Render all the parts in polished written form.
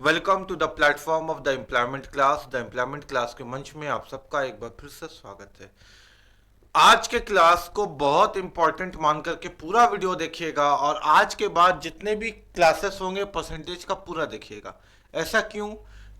Welcome to the platform of the employment class. The employment class के मंच में आप सबका एक बार फिर से स्वागत है। आज के क्लास को बहुत इंपॉर्टेंट मान करके पूरा वीडियो देखिएगा और आज के बाद जितने भी क्लासेस होंगे परसेंटेज का पूरा देखिएगा। ऐसा क्यों?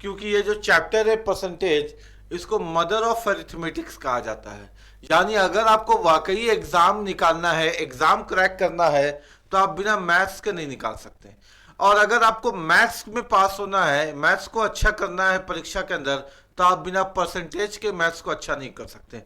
क्योंकि ये जो चैप्टर है परसेंटेज, इसको मदर ऑफ अरिथमेटिक्स कहा जाता है। यानी अगर आपको वाकई एग्जाम निकालना है, एग्जाम क्रैक करना है, तो आप बिना मैथ्स के नहीं निकाल सकते। और अगर आपको मैथ्स में पास होना है, मैथ्स को अच्छा करना है परीक्षा के अंदर, तो आप बिना परसेंटेज के मैथ्स को अच्छा नहीं कर सकते।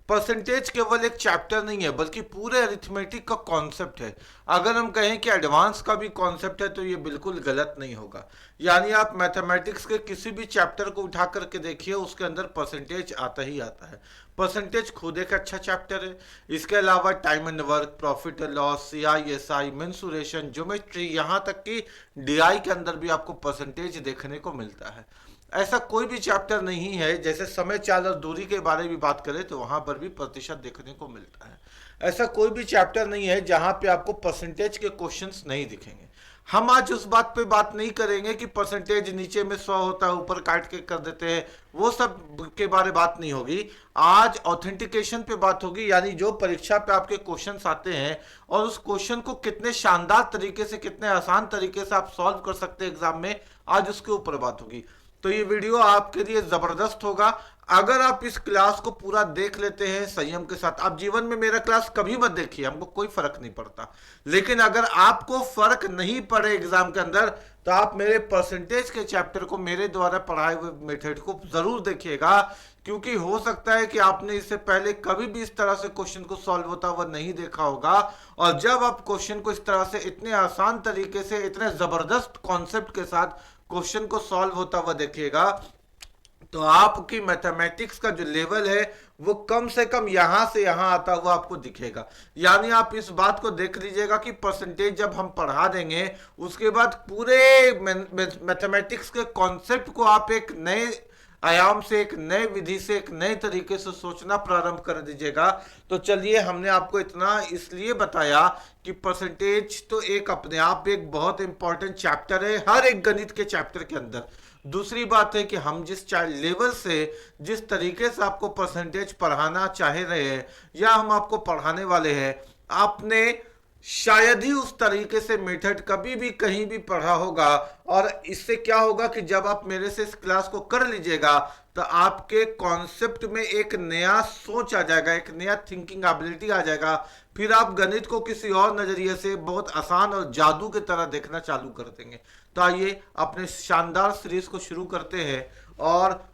परसेंटेज केवल एक चैप्टर नहीं है बल्कि पूरे अरिथमेटिक का कॉन्सेप्ट है। अगर हम कहें कि एडवांस का भी कॉन्सेप्ट है तो ये बिल्कुल गलत नहीं होगा। यानी आप मैथमेटिक्स के किसी भी चैप्टर को उठा करके देखिए, उसके अंदर परसेंटेज आता ही आता है। परसेंटेज खुद एक अच्छा चैप्टर है। इसके अलावा time and work, profit and loss, CISI, mensuration, geometry, यहाँ तक कि DI के अंदर भी आपको परसेंटेज देखने को मिलता है। ऐसा कोई भी चैप्टर नहीं है, जैसे समय, चाल और दूरी के बारे में बात करें तो वहां पर भी प्रतिशत देखने को मिलता है। ऐसा कोई भी चैप्टर नहीं है जहां पे आपको परसेंटेज के क्वेश्चंस नहीं दिखेंगे। हम आज उस बात पे बात नहीं करेंगे कि परसेंटेज नीचे में 100 होता है, ऊपर काट के कर देते हैं, वो सब के बारे बात नहीं होगी। आज ऑथेंटिकेशन पे बात होगी, यानी जो परीक्षा पे आपके क्वेश्चंस आते हैं और उस क्वेश्चन को कितने शानदार तरीके से, कितने आसान तरीके से आप सॉल्व कर सकते हैं एग्जाम में, आज उसके ऊपर बात होगी। तो ये वीडियो आपके लिए जबरदस्त होगा। अगर आप इस क्लास को पूरा देख लेते हैं संयम के साथ, आप जीवन में मेरा क्लास कभी मत देखिए, हमको कोई फर्क नहीं पड़ता। लेकिन अगर आपको फर्क नहीं पड़े एग्जाम के अंदर, तो आप मेरे परसेंटेज के चैप्टर को, मेरे द्वारा पढ़ाए हुए मेथड को जरूर देखिएगा। क्योंकि हो सकता है कि आपने इससे पहले कभी भी इस तरह से क्वेश्चन को सॉल्व होता हुआ नहीं देखा होगा, और जब आप क्वेश्चन को इस तरह से इतने आसान तरीके से, इतने जबरदस्त कॉन्सेप्ट के साथ क्वेश्चन को सॉल्व होता हुआ देखिएगा, तो आपकी मैथमेटिक्स का जो लेवल है वो कम से कम यहां से यहां आता हुआ आपको दिखेगा। यानी आप इस बात को देख लीजिएगा कि परसेंटेज जब हम पढ़ा देंगे, उसके बाद पूरे मैथमेटिक्स के कॉन्सेप्ट को आप एक नए आयाम से, एक नए विधि से, एक नए तरीके से सोचना प्रारंभ कर दीजिएगा। तो चलिए, हमने आपको इतना इसलिए बताया कि परसेंटेज तो एक अपने आप एक बहुत इंपॉर्टेंट चैप्टर है हर एक गणित के चैप्टर के अंदर। दूसरी बात है कि हम जिस लेवल से, जिस तरीके से आपको परसेंटेज पढ़ाना चाह रहे हैं या हम आपको पढ़ाने वाले हैं, आपने शायद ही उस तरीके से मेथड कभी भी कहीं भी पढ़ा होगा। और इससे क्या होगा कि जब आप मेरे से इस क्लास को कर लीजिएगा, तो आपके कॉन्सेप्ट में एक नया सोच आ जाएगा, एक नया थिंकिंग एबिलिटी आ जाएगा। फिर आप गणित को किसी और नजरिए से बहुत आसान और जादू की तरह देखना चालू कर देंगे। तो आइए अपने शानदार सीरीज को शुरू करते हैं। और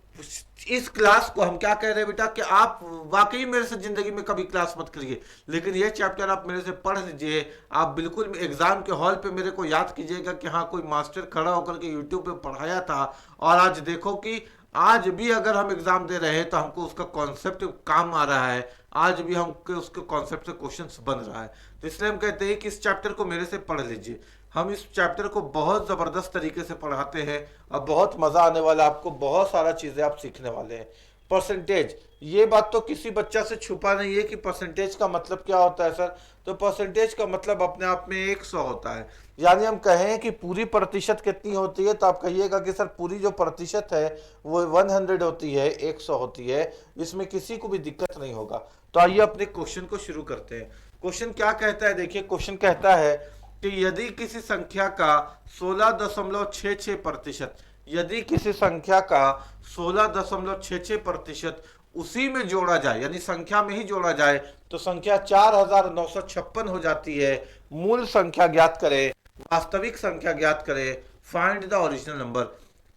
इस क्लास को हम क्या कह रहे हैं बेटा, कि आप वाकई मेरे से जिंदगी में कभी क्लास मत करिए, लेकिन ये चैप्टर आप मेरे से पढ़ लीजिए। आप बिल्कुल एग्जाम के हॉल पे मेरे को याद कीजिएगा कि हाँ, कोई मास्टर खड़ा होकर के यूट्यूब पे पढ़ाया था, और आज देखो कि आज भी अगर हम एग्जाम दे रहे हैं तो हमको उसका कॉन्सेप्ट काम आ रहा है, आज भी हमको उसके कॉन्सेप्ट से क्वेश्चंस बन रहा है। तो इसलिए हम कहते हैं कि इस चैप्टर को मेरे से पढ़ लीजिए। हम इस चैप्टर को बहुत ज़बरदस्त तरीके से पढ़ाते हैं और बहुत मज़ा आने वाला है, आपको बहुत सारा चीज़ें आप सीखने वाले हैं। परसेंटेज, ये बात तो किसी बच्चा से छुपा नहीं है कि परसेंटेज का मतलब क्या होता है सर। तो परसेंटेज का मतलब अपने आप में 100 होता है। यानी हम कहें कि पूरी प्रतिशत कितनी होती है, तो आप कहिएगा कि सर पूरी जो प्रतिशत है वो 100 होती है, 100 होती है। इसमें किसी को भी दिक्कत नहीं होगा। तो आइए अपने क्वेश्चन को शुरू करते हैं। क्वेश्चन क्या कहता है, देखिए क्वेश्चन कहता है कि यदि किसी संख्या का 16.66%, यदि किसी संख्या का 16.66% उसी में जोड़ा जाए, यानी संख्या में ही जोड़ा जाए, तो संख्या 4956 हो जाती है। मूल संख्या ज्ञात करें, वास्तविक संख्या ज्ञात करें, फाइंड द ओरिजिनल नंबर।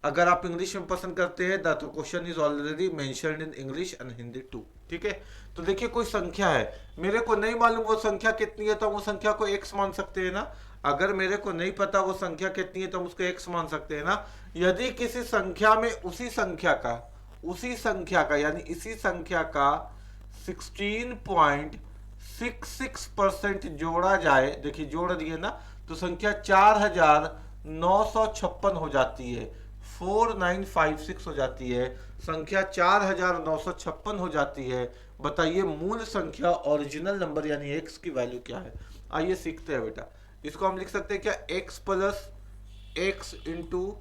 अगर आप इंग्लिश में पसंद करते हैं तो question is already mentioned in English and Hindi too. ठीक है, तो देखिए कोई संख्या है, मेरे को नहीं मालूम वो संख्या कितनी है, तो वो संख्या को x मान सकते हैं ना। अगर मेरे को नहीं पता वो संख्या कितनी है तो हम उसको x मान सकते हैं ना। यदि किसी संख्या में उसी संख्या का यानी इसी संख्या का 16.66% जोड़ा जाए, देखिए जोड़ दिए ना, तो संख्या 4956 हो जाती है, 4956 हो जाती है, संख्या 4956 हो जाती है। बताइए मूल संख्या, ओरिजिनल नंबर यानी x की वैल्यू क्या है। आइए सीखते हैं बेटा। इसको हम लिख सकते हैं क्या, x प्लस x इंटू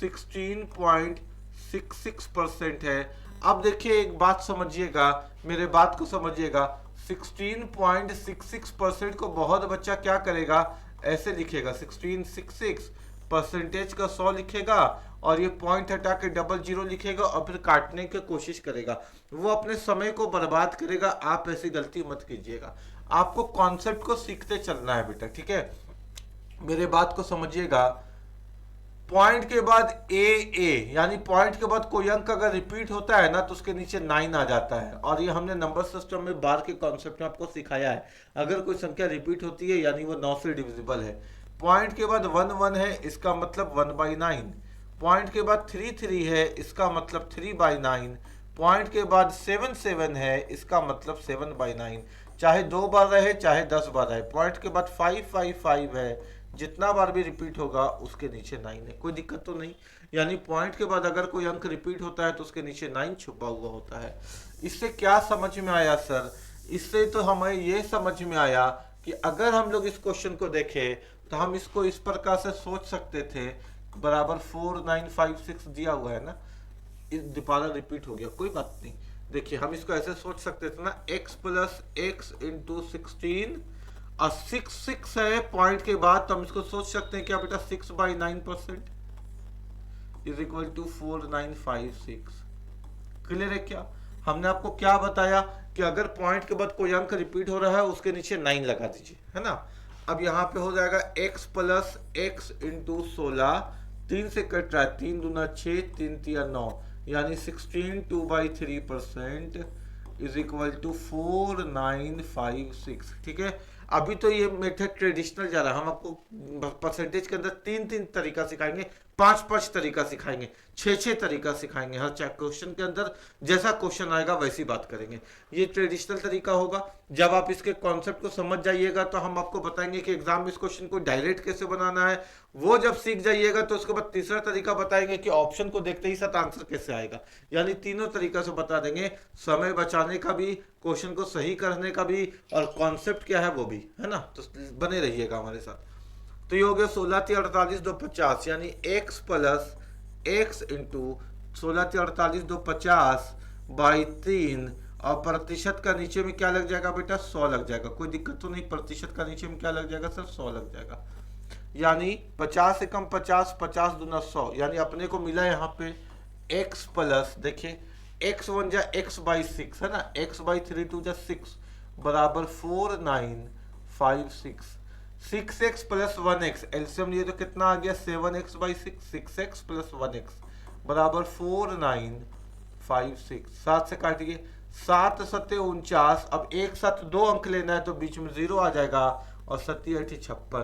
16.66% है। अब देखिए एक बात समझिएगा, मेरे बात को समझिएगा, 16.66% को बहुत बच्चा क्या करेगा, ऐसे लिखेगा 1666 परसेंटेज का 100 लिखेगा और ये पॉइंट हटा के डबल जीरो लिखेगा और फिर काटने की कोशिश करेगा। वो अपने समय को बर्बाद करेगा। आप ऐसी गलती मत कीजिएगा। आपको कॉन्सेप्ट को सीखते चलना है बेटा, ठीक है। मेरे बात को समझिएगा, पॉइंट के बाद ए यानी पॉइंट के बाद कोई अंक अगर रिपीट होता है ना तो उसके नीचे 9 आ जाता है। और ये हमने नंबर सिस्टम में बार के कॉन्सेप्ट में आपको सिखाया है। अगर कोई संख्या रिपीट होती है यानी वो 9 से डिविजिबल है। पॉइंट के बाद 1 है, इसका मतलब 1/9। पॉइंट के बाद 3 है, इसका मतलब 3/9। पॉइंट के बाद 7 है, इसका मतलब 7/9। चाहे 2 बार रहे चाहे 10 बार रहे। पॉइंट के बाद 5 है, जितना बार भी रिपीट होगा उसके नीचे 9 है। कोई दिक्कत तो नहीं। यानी पॉइंट के बाद अगर कोई अंक रिपीट होता है तो उसके नीचे 9 छुपा हुआ होता है। इससे क्या समझ में आया सर? इससे तो हमें ये समझ में आया कि अगर हम लोग इस क्वेश्चन को देखें तो हम इसको इस प्रकार से सोच सकते थे, बराबर 4956 दिया हुआ है ना, दोबारा रिपीट हो गया, कोई बात नहीं। देखिए हम इसको ऐसे सोच सकते थे ना, x प्लस एक्स इंटू 16 और 6 है पॉइंट के बाद, तो हम इसको सोच सकते हैं क्या बेटा, 6/9% इज इक्वल टू 4956। क्लियर है क्या? हमने आपको क्या बताया कि अगर पॉइंट के बाद कोई अंक रिपीट हो रहा है उसके नीचे 9 लगा दीजिए, है ना। अब यहाँ पे हो जाएगा x प्लस एक्स इंटू 16, 3 से कट रहा है, 3 दूना 6, 3 तिया 9, यानी 16 2/3% इज इक्वल टू 4956। ठीक है। अभी तो ये मेथड ट्रेडिशनल जा रहा है। हम आपको परसेंटेज के अंदर 3 तरीका सिखाएंगे, 5 तरीका सिखाएंगे, 6 तरीका सिखाएंगे। हर क्वेश्चन के अंदर जैसा क्वेश्चन आएगा वैसी बात करेंगे। ये ट्रेडिशनल तरीका होगा। जब आप इसके कॉन्सेप्ट को समझ जाइएगा तो हम आपको बताएंगे कि एग्जाम में इस क्वेश्चन को डायरेक्ट कैसे बनाना है। वो जब सीख जाइएगा तो उसके बाद तीसरा तरीका बताएंगे कि ऑप्शन को देखते ही साथ आंसर कैसे आएगा। यानी तीनों तरीका से बता देंगे, समय बचाने का भी, क्वेश्चन को सही करने का भी, और कॉन्सेप्ट क्या है वो भी, है ना। तो बने रहिएगा हमारे साथ। तो ये हो गया 16 × 48 2 50, यानी x प्लस एक्स इंटू 16 × 48 2 50/3, और प्रतिशत का नीचे में क्या लग जाएगा बेटा, 100 लग जाएगा। कोई दिक्कत तो नहीं। प्रतिशत का नीचे में क्या लग जाएगा सर, 100 लग जाएगा। यानी 50 से कम 50, 50 दूना 100, यानी अपने को मिला यहाँ पे x प्लस, देखिए x1 जा x/6 है ना, x/3 2 जा 6 बराबर 4956। 6x प्लस 1x, एलसीएम लिए तो कितना आ गया, 7x/6, 6x प्लस 1x बराबर 4956। 7 से काटिए, 7 7 49। अब एक साथ 2 अंक लेना है तो बीच में 0 आ जाएगा, और 7 8 56।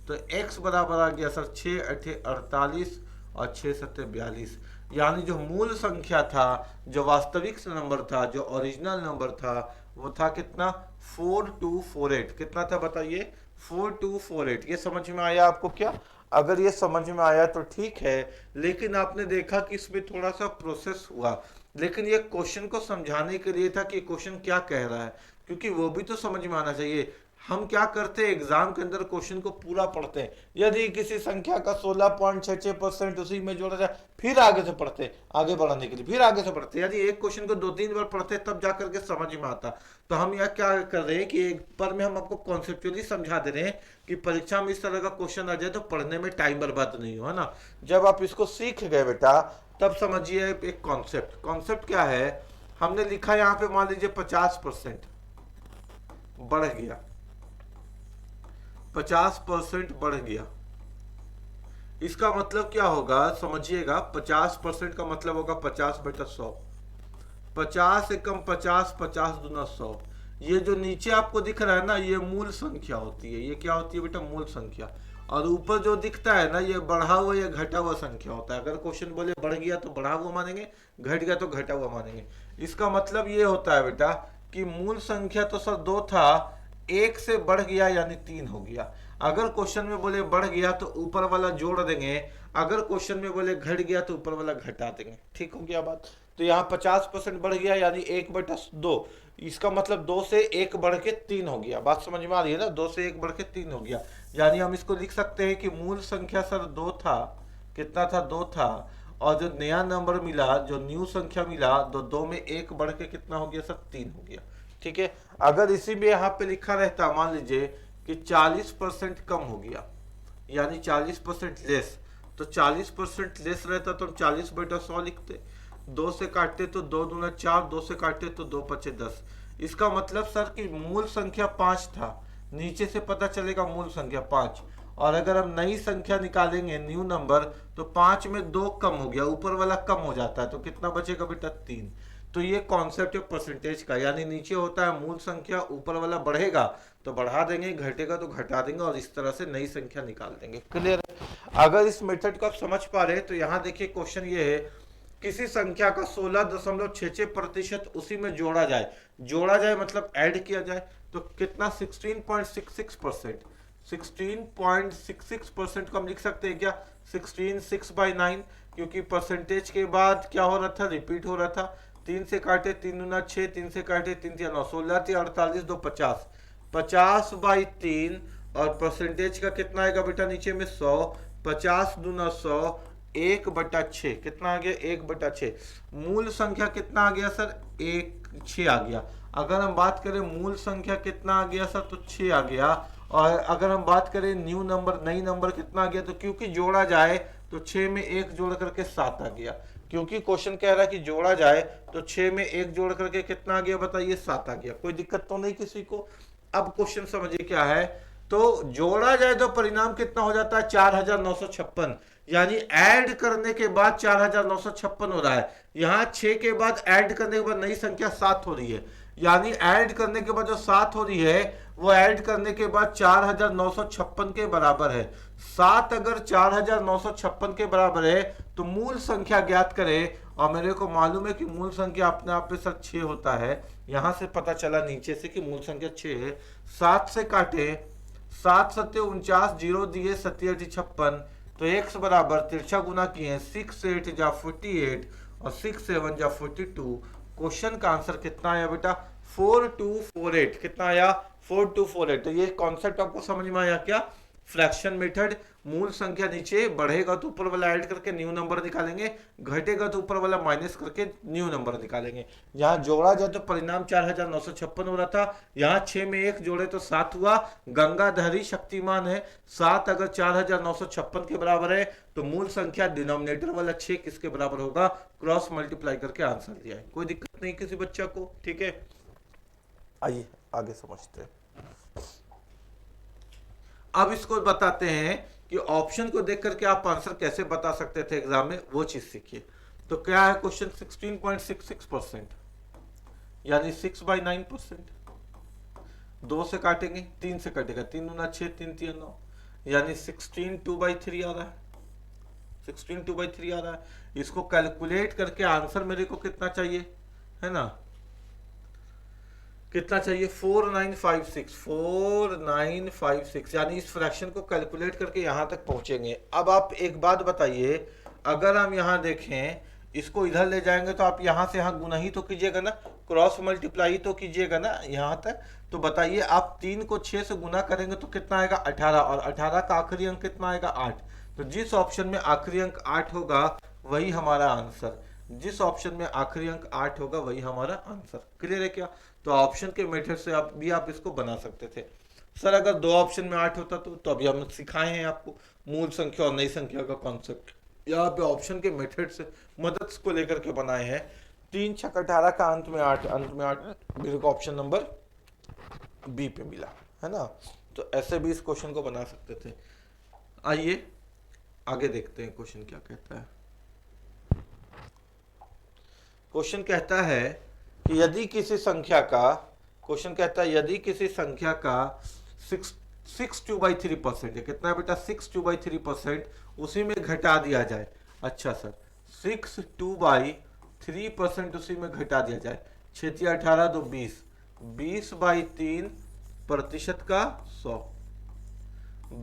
तो x बराबर आ गया सर 6 8 48 और 6 7 42। यानी जो मूल संख्या था, जो वास्तविक नंबर था, जो ओरिजिनल नंबर था, वो था कितना, 4248। कितना था बताइए, 4248। ये समझ में आया आपको क्या? अगर ये समझ में आया तो ठीक है। लेकिन आपने देखा कि इसमें थोड़ा सा प्रोसेस हुआ, लेकिन ये क्वेश्चन को समझाने के लिए था कि क्वेश्चन क्या कह रहा है, क्योंकि वो भी तो समझ में आना चाहिए। हम क्या करते हैं, एग्जाम के अंदर क्वेश्चन को पूरा पढ़ते हैं। यदि किसी संख्या का 16.66% उसी में जोड़ा जाए, फिर आगे से पढ़ते हैं, आगे बढ़ाने के लिए फिर आगे से पढ़ते हैं। यदि एक क्वेश्चन को 2-3 बार पढ़ते हैं तब जा करके समझ में आता। तो हम यहाँ क्या कर रहे हैं कि एक बार में हम आपको कॉन्सेप्चुअली समझा दे रहे हैं कि परीक्षा में इस तरह का क्वेश्चन आ जाए तो पढ़ने में टाइम बर्बाद नहीं हो, है ना। जब आप इसको सीख गए बेटा तब समझिए एक कॉन्सेप्ट। कॉन्सेप्ट क्या है, हमने लिखा यहाँ पे, मान लीजिए 50% बढ़ गया, 50% बढ़ गया। इसका मतलब क्या होगा समझिएगा, 50% का मतलब होगा 50/100। 50 से कम 50, 50 दूना 100। ये जो नीचे आपको दिख रहा है ना, ये मूल संख्या होती है। ये क्या होती है बेटा, मूल संख्या। और ऊपर जो दिखता है ना, ये बढ़ा हुआ या घटा हुआ संख्या होता है। अगर क्वेश्चन बोले बढ़ गया तो बढ़ा हुआ मानेंगे, घट गया तो घटा हुआ मानेंगे। इसका मतलब ये होता है बेटा कि मूल संख्या तो सर 2 था, 1 से बढ़ गया यानी 3 हो गया। अगर क्वेश्चन में बोले बढ़ गया तो ऊपर वाला जोड़ देंगे, अगर क्वेश्चन में बोले घट गया तो ऊपर वाला घटा देंगे। ठीक हो गया बात। तो यहाँ 50% बढ़ गया यानी 1/2। इसका मतलब 2 से 1 बढ़ के 3 हो गया। बात समझ में आ रही है ना, 2 से 1 बढ़ के 3 हो गया। यानी हम इसको लिख सकते हैं कि मूल संख्या सर 2 था, कितना था, 2 था, और जो नया नंबर मिला, जो न्यू संख्या मिला, दो में एक बढ़ के कितना हो गया सर, 3 हो गया। ठीक है, अगर इसी में यहाँ पे लिखा रहता, मान लीजिए कि 40% कम हो गया, यानी 40% लेस, तो 40% लेस रहता तो हम 40/100 लिखते, 2 से काटते तो 2 दूना 4, 2 से काटते तो 2 पचे 10। इसका मतलब सर कि मूल संख्या 5 था, नीचे से पता चलेगा मूल संख्या 5, और अगर हम नई संख्या निकालेंगे न्यू नंबर, तो 5 में 2 कम हो गया, ऊपर वाला कम हो जाता है, तो कितना बचेगा बेटा, 3। तो ये कॉन्सेप्ट है परसेंटेज का, यानी नीचे होता है मूल संख्या, ऊपर वाला बढ़ेगा तो बढ़ा देंगे, घटेगा तो घटा देंगे, और इस तरह से नई संख्या निकाल देंगे। क्लियर है? अगर इस मेथड को आप समझ पा रहे हैं तो यहाँ देखिए क्वेश्चन ये है, किसी संख्या का 16.66% उसी में जोड़ा जाए, जोड़ा जाए मतलब ऐड किया जाए, तो कितना, 16.66%। 16.66% को हम लिख सकते हैं क्या, 16 6/9, क्योंकि परसेंटेज के बाद क्या हो रहा था, रिपीट हो रहा था। 3 से काटे 3 दूना 6, 3 से काटे 3 3 9, 16 3 48 2 50, 50/3, और परसेंटेज का कितना आएगा बेटा नीचे में 100, 50 दूना 100, 1/6, कितना आ गया, 1/6। मूल संख्या कितना आ गया सर, 6 आ गया। अगर हम बात करें मूल संख्या कितना आ गया सर, तो 6 आ गया। और अगर हम बात करें न्यू नंबर, नई नंबर कितना आ गया, तो क्योंकि जोड़ा जाए तो 6 में 1 जोड़ करके 7 आ गया, क्योंकि क्वेश्चन कह रहा है कि जोड़ा जाए तो 6 में 1 जोड़ करके कितना आ गया बताइए, 7 आ गया। कोई दिक्कत तो नहीं किसी को? अब क्वेश्चन समझिए क्या है, तो जोड़ा जाए तो परिणाम कितना हो जाता है, 4956, यानी ऐड करने के बाद 4956 हो रहा है। यहाँ 6 के बाद ऐड करने के बाद नई संख्या 7 हो रही है, यानी ऐड करने के बाद जो 7 हो रही है वो ऐड करने के बाद 4956 के बराबर है। 7 अगर 4956 के बराबर है तो मूल संख्या ज्ञात करें, और मेरे को मालूम है कि मूल संख्या अपने आप पे सर 6 होता है, यहां से पता चला नीचे से कि मूल संख्या 6 है। 7 से काटे, 7 सत्ते 49, 0 दिए 7 8 56, तो x बराबर तिरछा गुना किए 6 8 जा 48 और 6 7 जा 42। क्वेश्चन का आंसर कितना आया बेटा, 4248। कितना आया, 4248। तो ये कॉन्सेप्ट आपको समझ में आया क्या, फ्रैक्शन मेथड, मूल संख्या नीचे बढ़ेगा तो ऊपर वाला ऐड करके न्यू नंबर निकालेंगे, घटेगा तो ऊपर वाला माइनस करके न्यू नंबर निकालेंगे। यहाँ जोड़ा जाए तो परिणाम 4956 हो रहा था, यहाँ 6 में 1 जोड़े तो 7 हुआ। गंगाधरी शक्तिमान है, 7 अगर 4956 के बराबर है तो मूल संख्या डिनोमिनेटर वाला 6 किसके बराबर होगा, क्रॉस मल्टीप्लाई करके आंसर दिया है। कोई दिक्कत नहीं किसी बच्चा को? ठीक है, आइए आगे समझते हैं। अब इसको बताते हैं कि ऑप्शन को देख करके आप आंसर कैसे बता सकते थे एग्जाम में, वो चीज सीखिए। तो क्या है क्वेश्चन, 16.66%, यानी 6/9%। 2 से काटेंगे, 3 से कटेगा, 3 दूना 6, 3 3 9, यानी 16 2/3 आ रहा है, 16 2/3 आ रहा है। इसको कैलकुलेट करके आंसर मेरे को कितना चाहिए, है ना, कितना चाहिए, 4956, यानी इस फ्रैक्शन को कैलकुलेट करके यहां तक पहुंचेंगे। अब आप एक बात बताइए, अगर हम यहां देखें, इसको इधर ले जाएंगे तो आप यहां से यहां गुना ही तो कीजिएगा ना, क्रॉस मल्टीप्लाई तो कीजिएगा ना यहां तक। तो बताइए, आप 3 को 6 से गुना करेंगे तो कितना आएगा, 18, और 18 का आखिरी अंक कितना आएगा, 8। तो जिस ऑप्शन में आखिरी अंक 8 होगा वही हमारा आंसर, जिस ऑप्शन में आखिरी अंक 8 होगा वही हमारा आंसर। क्लियर है क्या? तो ऑप्शन के मेथड से आप इसको बना सकते थे। सर अगर 2 ऑप्शन में 8 होता तो अभी हम सिखाए हैं आपको मूल संख्या और नई संख्या का कॉन्सेप्ट, यहाँ पे ऑप्शन के मेथड से मदद को लेकर के बनाए हैं। 3 6 18 का अंत में 8, मेरे को ऑप्शन नंबर बी पे मिला, है ना। तो ऐसे भी इस क्वेश्चन को बना सकते थे। आइए आगे देखते हैं क्वेश्चन क्या कहता है। क्वेश्चन कहता है कि यदि किसी संख्या का, क्वेश्चन कहता है यदि किसी संख्या का 6/2/3% है, कितना बेटा, 6/2/3%, उसी में घटा दिया जाए। अच्छा सर, 6/2/3% उसी में घटा दिया जाए, 6 18 2 20, 20/3% का 100,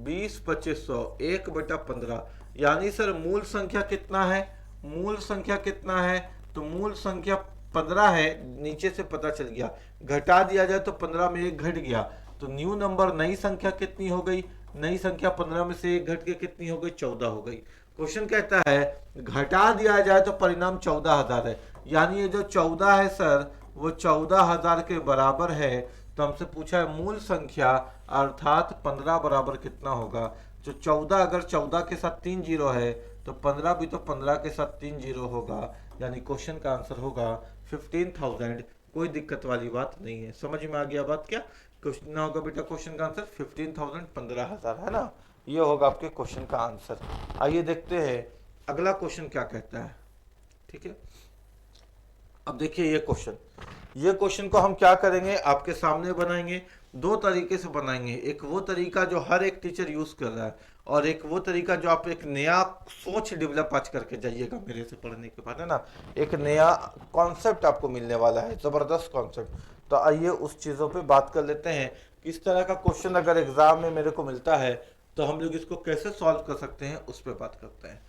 20 25 100, 1/15। यानी सर मूल संख्या कितना है, मूल संख्या कितना है, तो मूल संख्या 15 है, नीचे से पता चल गया। घटा दिया जाए तो 15 में 1 घट गया, तो न्यू नंबर नई संख्या कितनी हो गई, नई संख्या 15 में से 1 घट के कितनी हो गई, 14 हो गई। क्वेश्चन कहता है घटा दिया जाए तो परिणाम 14,000 है, यानी ये जो 14 है सर वो 14,000 के बराबर है। तो हमसे पूछा है मूल संख्या अर्थात 15 बराबर कितना होगा। जो 14 अगर 14 के साथ 3 जीरो है तो 15 भी तो 15 के साथ 3 जीरो होगा, यानी क्वेश्चन का आंसर होगा 15,000। कोई दिक्कत वाली बात नहीं है, समझ में आ गया बात क्या। क्वेश्चन होगा बेटा, क्वेश्चन का आंसर 15,000 15,000 है ना, ये होगा आपके क्वेश्चन का आंसर। आइए देखते हैं अगला क्वेश्चन क्या कहता है। ठीक है, अब देखिए ये क्वेश्चन को हम क्या करेंगे, आपके सामने बनाएंगे। दो तरीके से बनाएंगे, एक वो तरीका जो हर एक टीचर यूज कर रहा है और एक वो तरीका जो आप एक नया सोच डेवलप आज करके जाइएगा मेरे से पढ़ने के बाद, है ना। एक नया कॉन्सेप्ट आपको मिलने वाला है, जबरदस्त कॉन्सेप्ट। तो आइए उस चीजों पे बात कर लेते हैं। किस तरह का क्वेश्चन अगर एग्जाम में मेरे को मिलता है तो हम लोग इसको कैसे सॉल्व कर सकते हैं उस पर बात करते हैं।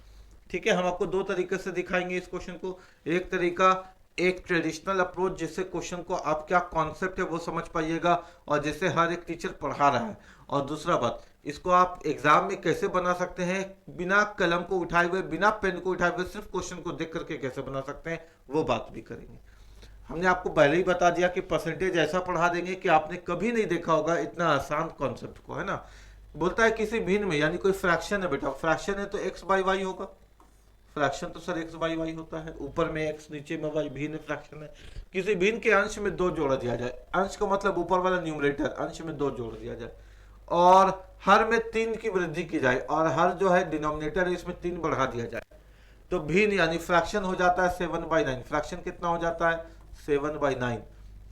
ठीक है, हम आपको दो तरीके से दिखाएंगे इस क्वेश्चन को। एक तरीका एक ट्रेडिशनल अप्रोच, जिससे क्वेश्चन को आप क्या कॉन्सेप्ट है वो समझ पाइएगा और जैसे हर एक टीचर पढ़ा रहा है। और दूसरा बात, इसको आप एग्जाम में कैसे बना सकते हैं, बिना कलम को उठाए हुए, बिना पेन को उठाए हुए, सिर्फ क्वेश्चन को देख करके कैसे बना सकते हैं वो बात भी करेंगे। हमने आपको पहले ही बता दिया कि परसेंटेज ऐसा पढ़ा देंगे कि आपने कभी नहीं देखा होगा इतना आसान कॉन्सेप्ट को, है ना। बोलता है किसी भिन्न में, यानी कोई फ्रैक्शन है बेटा, फ्रैक्शन है तो एक्स बाई वाई होगा। फ्रैक्शन तो सर एक्स बाई वाई होता है, ऊपर में एक्स नीचे में वाई, भिन्न फ्रैक्शन है। किसी भिन्न के अंश में दो जोड़ दिया जाए, अंश का मतलब ऊपर वाला न्यूमरेटर, अंश में दो जोड़ दिया जाए और हर में 3 की वृद्धि की जाए और हर जो है डिनोमिनेटर है इसमें 3 बढ़ा दिया जाए, तो भिन्न यानी फ्रैक्शन हो जाता है 7/9। फ्रैक्शन कितना हो जाता है 7/9,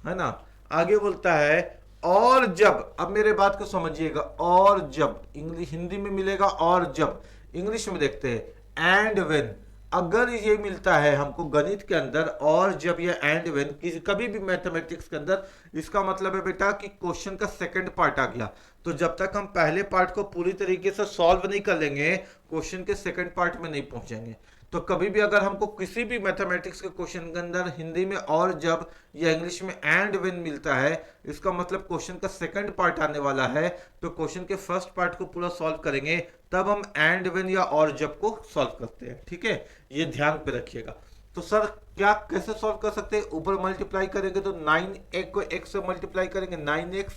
है ना। आगे बोलता है और जब, अब मेरे बात को समझिएगा, और जब इंग्लिश हिंदी में मिलेगा, और जब इंग्लिश में देखते हैं एंड व्हेन। अगर ये मिलता है हमको गणित के अंदर और जब ये एंड व्हेन किसी कभी भी मैथमेटिक्स के अंदर, इसका मतलब है बेटा कि क्वेश्चन का सेकंड पार्ट आ गया। तो जब तक हम पहले पार्ट को पूरी तरीके से सॉल्व नहीं कर लेंगे क्वेश्चन के सेकंड पार्ट में नहीं पहुंचेंगे। तो कभी भी अगर हमको किसी भी मैथमेटिक्स के क्वेश्चन के अंदर हिंदी में और जब या इंग्लिश में एंड व्हेन मिलता है, इसका मतलब क्वेश्चन का सेकंड पार्ट आने वाला है। तो क्वेश्चन के फर्स्ट पार्ट को पूरा सॉल्व करेंगे तब हम एंड व्हेन या और जब को सॉल्व करते हैं। ठीक है, ये ध्यान पे रखिएगा। तो सर क्या कैसे सॉल्व कर सकते हैं, ऊपर मल्टीप्लाई करेंगे तो 9 को x से मल्टीप्लाई करेंगे 9x,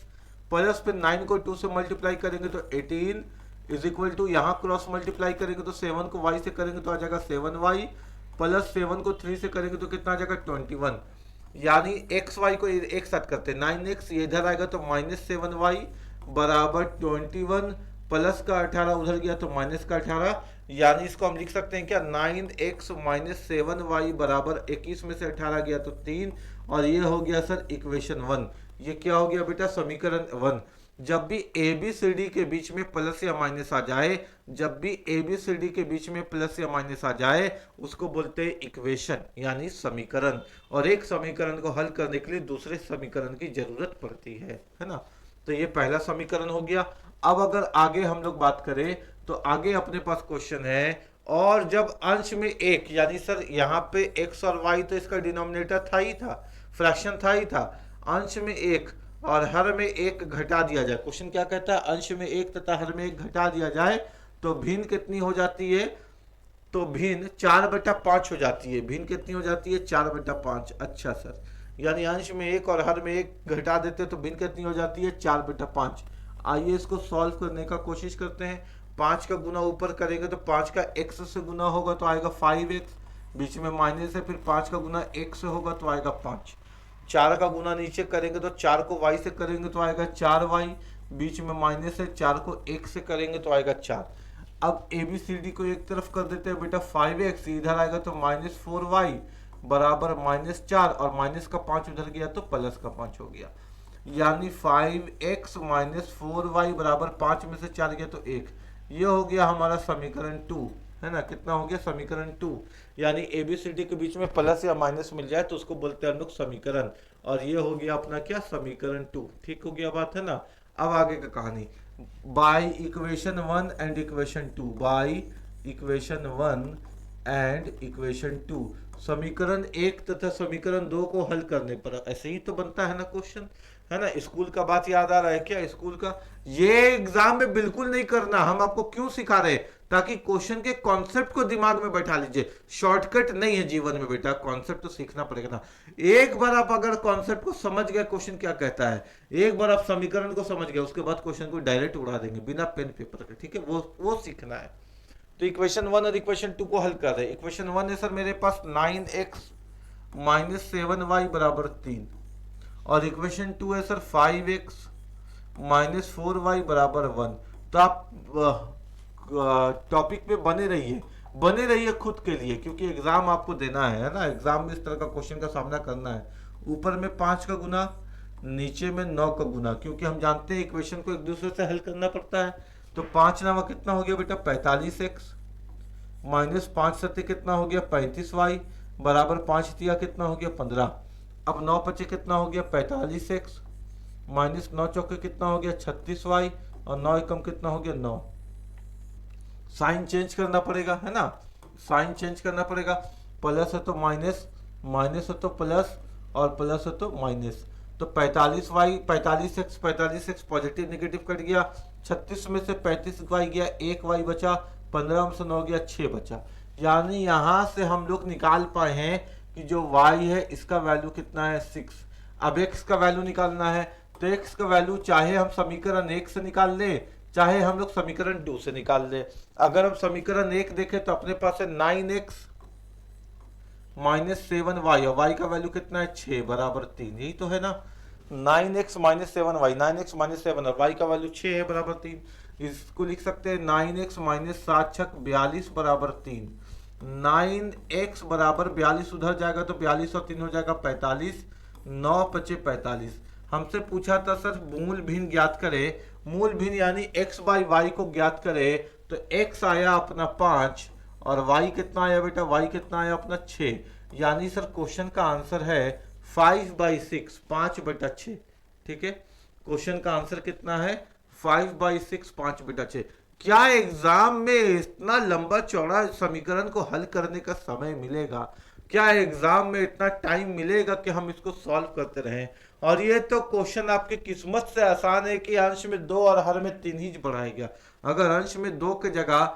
प्लस फिर 9 को 2 से मल्टीप्लाई करेंगे तो 18 इज इक्वल टू, यहाँ क्रॉस मल्टीप्लाई करेंगे तो 7 को y से करेंगे तो आ जाएगा 7y, प्लस 7 को 3 से करेंगे तो कितना आ जाएगा 21। यानी एक्स वाई को एक साथ करते हैं, 9x ये इधर आएगा तो -7y बराबर 21, प्लस का 18 उधर गया तो माइनस का 18। यानी इसको हम लिख सकते हैं क्या, 9x - 7y बराबर 21 में से 18 गया तो 3, और ये हो गया सर इक्वेशन 1। ये क्या हो गया बेटा, समीकरण 1। जब भी ए बी सी डी के बीच में प्लस या माइनस आ जाए, जब भी ए बी सी डी के बीच में प्लस या माइनस आ जाए उसको बोलते हैं इक्वेशन यानी समीकरण। और एक समीकरण को हल करने के लिए दूसरे समीकरण की जरूरत पड़ती है ना। तो ये पहला समीकरण हो गया। अब अगर आगे हम लोग बात करें तो आगे अपने पास क्वेश्चन है, और जब अंश में एक, यानी सर यहाँ पे x और y तो इसका डिनोमिनेटर था ही था, फ्रैक्शन था ही था, अंश में एक और हर में एक घटा दिया जाए। क्वेश्चन क्या कहता है, अंश में एक तथा हर में एक घटा दिया जाए तो भिन्न कितनी हो जाती है, तो भिन्न 4/5 हो जाती है। भिन्न कितनी हो जाती है 4/5। अच्छा सर, यानी अंश में एक और हर में एक घटा देते तो भिन्न कितनी हो जाती है 4/5। आइए इसको सॉल्व करने का कोशिश करते हैं। 5 का गुना ऊपर करेंगे तो 5 का x से गुना होगा तो आएगा 5x, बीच में माइनस है, फिर 5 का गुना x से होगा तो आएगा 5। 4 का गुना नीचे करेंगे तो 4 को y से करेंगे तो आएगा 4y, बीच में माइनस है, 4 को x से करेंगे तो आएगा 4। अब ए बी सी डी को एक तरफ कर देते हैं बेटा, 5x इधर आएगा तो -4y बराबर -4, और माइनस का 5 उधर गया तो प्लस का 5 हो गया। यानी 5x - 4y बराबर 5 में से 4 गया तो 1। ये हो गया हमारा समीकरण 2, है ना। कितना हो गया समीकरण 2, यानी ए बी सी डी के बीच में प्लस या माइनस मिल जाए तो उसको बोलते हैं हम लोग समीकरण, और ये हो गया अपना क्या समीकरण 2। ठीक हो गया बात, है ना। अब आगे का कहानी, by equation 1 and equation 2, by equation 1 and equation 2, समीकरण 1 तथा समीकरण 2 को हल करने पर ऐसे ही तो बनता है ना क्वेश्चन, है ना। स्कूल का बात याद आ रहा है क्या, स्कूल का। ये एग्जाम में बिल्कुल नहीं करना, हम आपको क्यों सिखा रहे हैं, ताकि क्वेश्चन के कॉन्सेप्ट को दिमाग में बैठा लीजिए। शॉर्टकट नहीं है जीवन में बेटा, कॉन्सेप्ट तो सीखना पड़ेगा ना। एक बार आप अगर कॉन्सेप्ट को समझ गए क्वेश्चन क्या कहता है, एक बार आप समीकरण को समझ गए, उसके बाद क्वेश्चन को डायरेक्ट उड़ा देंगे बिना पेन पेपर के, ठीक है, वो सीखना है। तो इक्वेशन 1 और इक्वेशन 2 को हल कर रहे हैं। इक्वेशन 1 है सर मेरे पास 9x माइनस 7y बराबर 3, और इक्वेशन 2 है सर 5x माइनस 4y बराबर 1। तो आप टॉपिक पे बने रहिए खुद के लिए, क्योंकि एग्जाम आपको देना है ना। एग्जाम में इस तरह का क्वेश्चन का सामना करना है। ऊपर में 5 का गुना, नीचे में 9 का गुना, क्योंकि हम जानते हैं इक्वेशन को एक दूसरे से हल करना पड़ता है। तो 5 नवा कितना हो गया बेटा 45x, माइनस 5 सत्य कितना हो गया 35y, बराबर 5 दिया कितना हो गया 15। अब 9 पचे कितना हो गया 45x, माइनस 9 चौके कितना हो गया 36y, और 9 एकम कितना हो गया 9। साइन चेंज करना पड़ेगा है ना, साइन चेंज करना पड़ेगा। प्लस है तो माइनस, माइनस है तो प्लस, और प्लस है तो माइनस। तो 45y 45x positive negative cut गया। 36 में से 35y गया, 1y बचा। 15 में से 9 गया, 6 बचा। यानी यहां से हम लोग निकाल पाए हैं कि जो y है इसका वैल्यू कितना है 6। अब x का वैल्यू निकालना है, तो x का वैल्यू चाहे हम समीकरण 1 से निकाल ले, चाहे हम लोग समीकरण 2 से निकाल ले। अगर हम समीकरण 1 देखें तो अपने पास है 9x माइनस 7y, और y का वैल्यू कितना है 6 बराबर 3, यही तो है ना। 9x minus 7y, 9x minus 7 और y का वैल्यू 6 है बराबर 3। इसको लिख सकते हैं 9x माइनस 7 छक 42 बराबर 3। 9x बराबर 42 उधर जाएगा तो 42 और 3 हो जाएगा 45, 9 पचे 45। हमसे पूछा था सर मूल भिन्न ज्ञात करे, मूल भिन्न यानी x बाई वाई को ज्ञात करे। तो x आया अपना 5 और y कितना आया बेटा, y कितना आया अपना 6। यानी सर क्वेश्चन का आंसर है 5/6, 5/6, ठीक है। क्वेश्चन का आंसर कितना है 5/6, 5/6। क्या एग्जाम में इतना लंबा चौड़ा समीकरण को हल करने का समय मिलेगा? क्या एग्जाम में इतना टाइम मिलेगा कि हम इसको सॉल्व करते रहें? और ये तो क्वेश्चन आपकी किस्मत से आसान है कि अंश में 2 और हर में 3 ही बढ़ाया गया। अगर अंश में 2 की जगह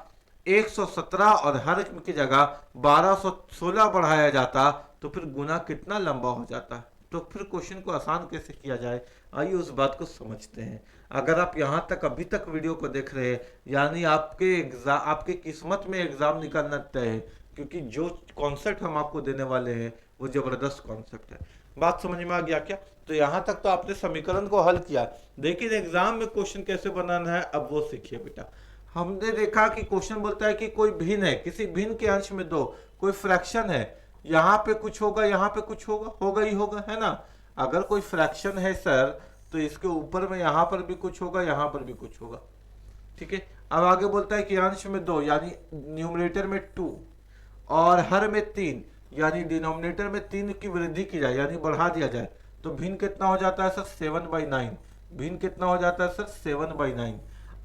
117 और हर की जगह 1216 बढ़ाया जाता तो फिर गुना कितना लंबा हो जाता। तो फिर क्वेश्चन को आसान कैसे किया जाए, आइए उस बात को समझते हैं। अगर आप यहाँ तक अभी तक वीडियो को देख रहे हैं, यानी आपके एग्जाम, आपके किस्मत में एग्जाम निकालना तय है, क्योंकि जो कॉन्सेप्ट हम आपको देने वाले हैं वो जबरदस्त कॉन्सेप्ट है। बात समझ में आ गया क्या? तो यहाँ तक तो आपने समीकरण को हल किया, लेकिन एग्जाम में क्वेश्चन कैसे बनाना है अब वो सीखिए बेटा। हमने देखा कि क्वेश्चन बोलता है कि कोई भिन्न है, किसी भिन्न के अंश में 2, कोई फ्रैक्शन है, यहाँ पे कुछ होगा, यहाँ पे कुछ होगा ही होगा, है ना। अगर कोई फ्रैक्शन है सर तो इसके ऊपर में यहाँ पर भी कुछ होगा, यहाँ पर भी कुछ होगा, ठीक है। अब आगे बोलता है कि अंश में 2 यानी न्यूमरेटर में 2 और हर में 3 यानी डिनोमिनेटर में 3 की वृद्धि की जाए यानी बढ़ा दिया जाए, तो भिन्न कितना हो जाता है सर 7/9। भिन्न कितना हो जाता है सर 7/9।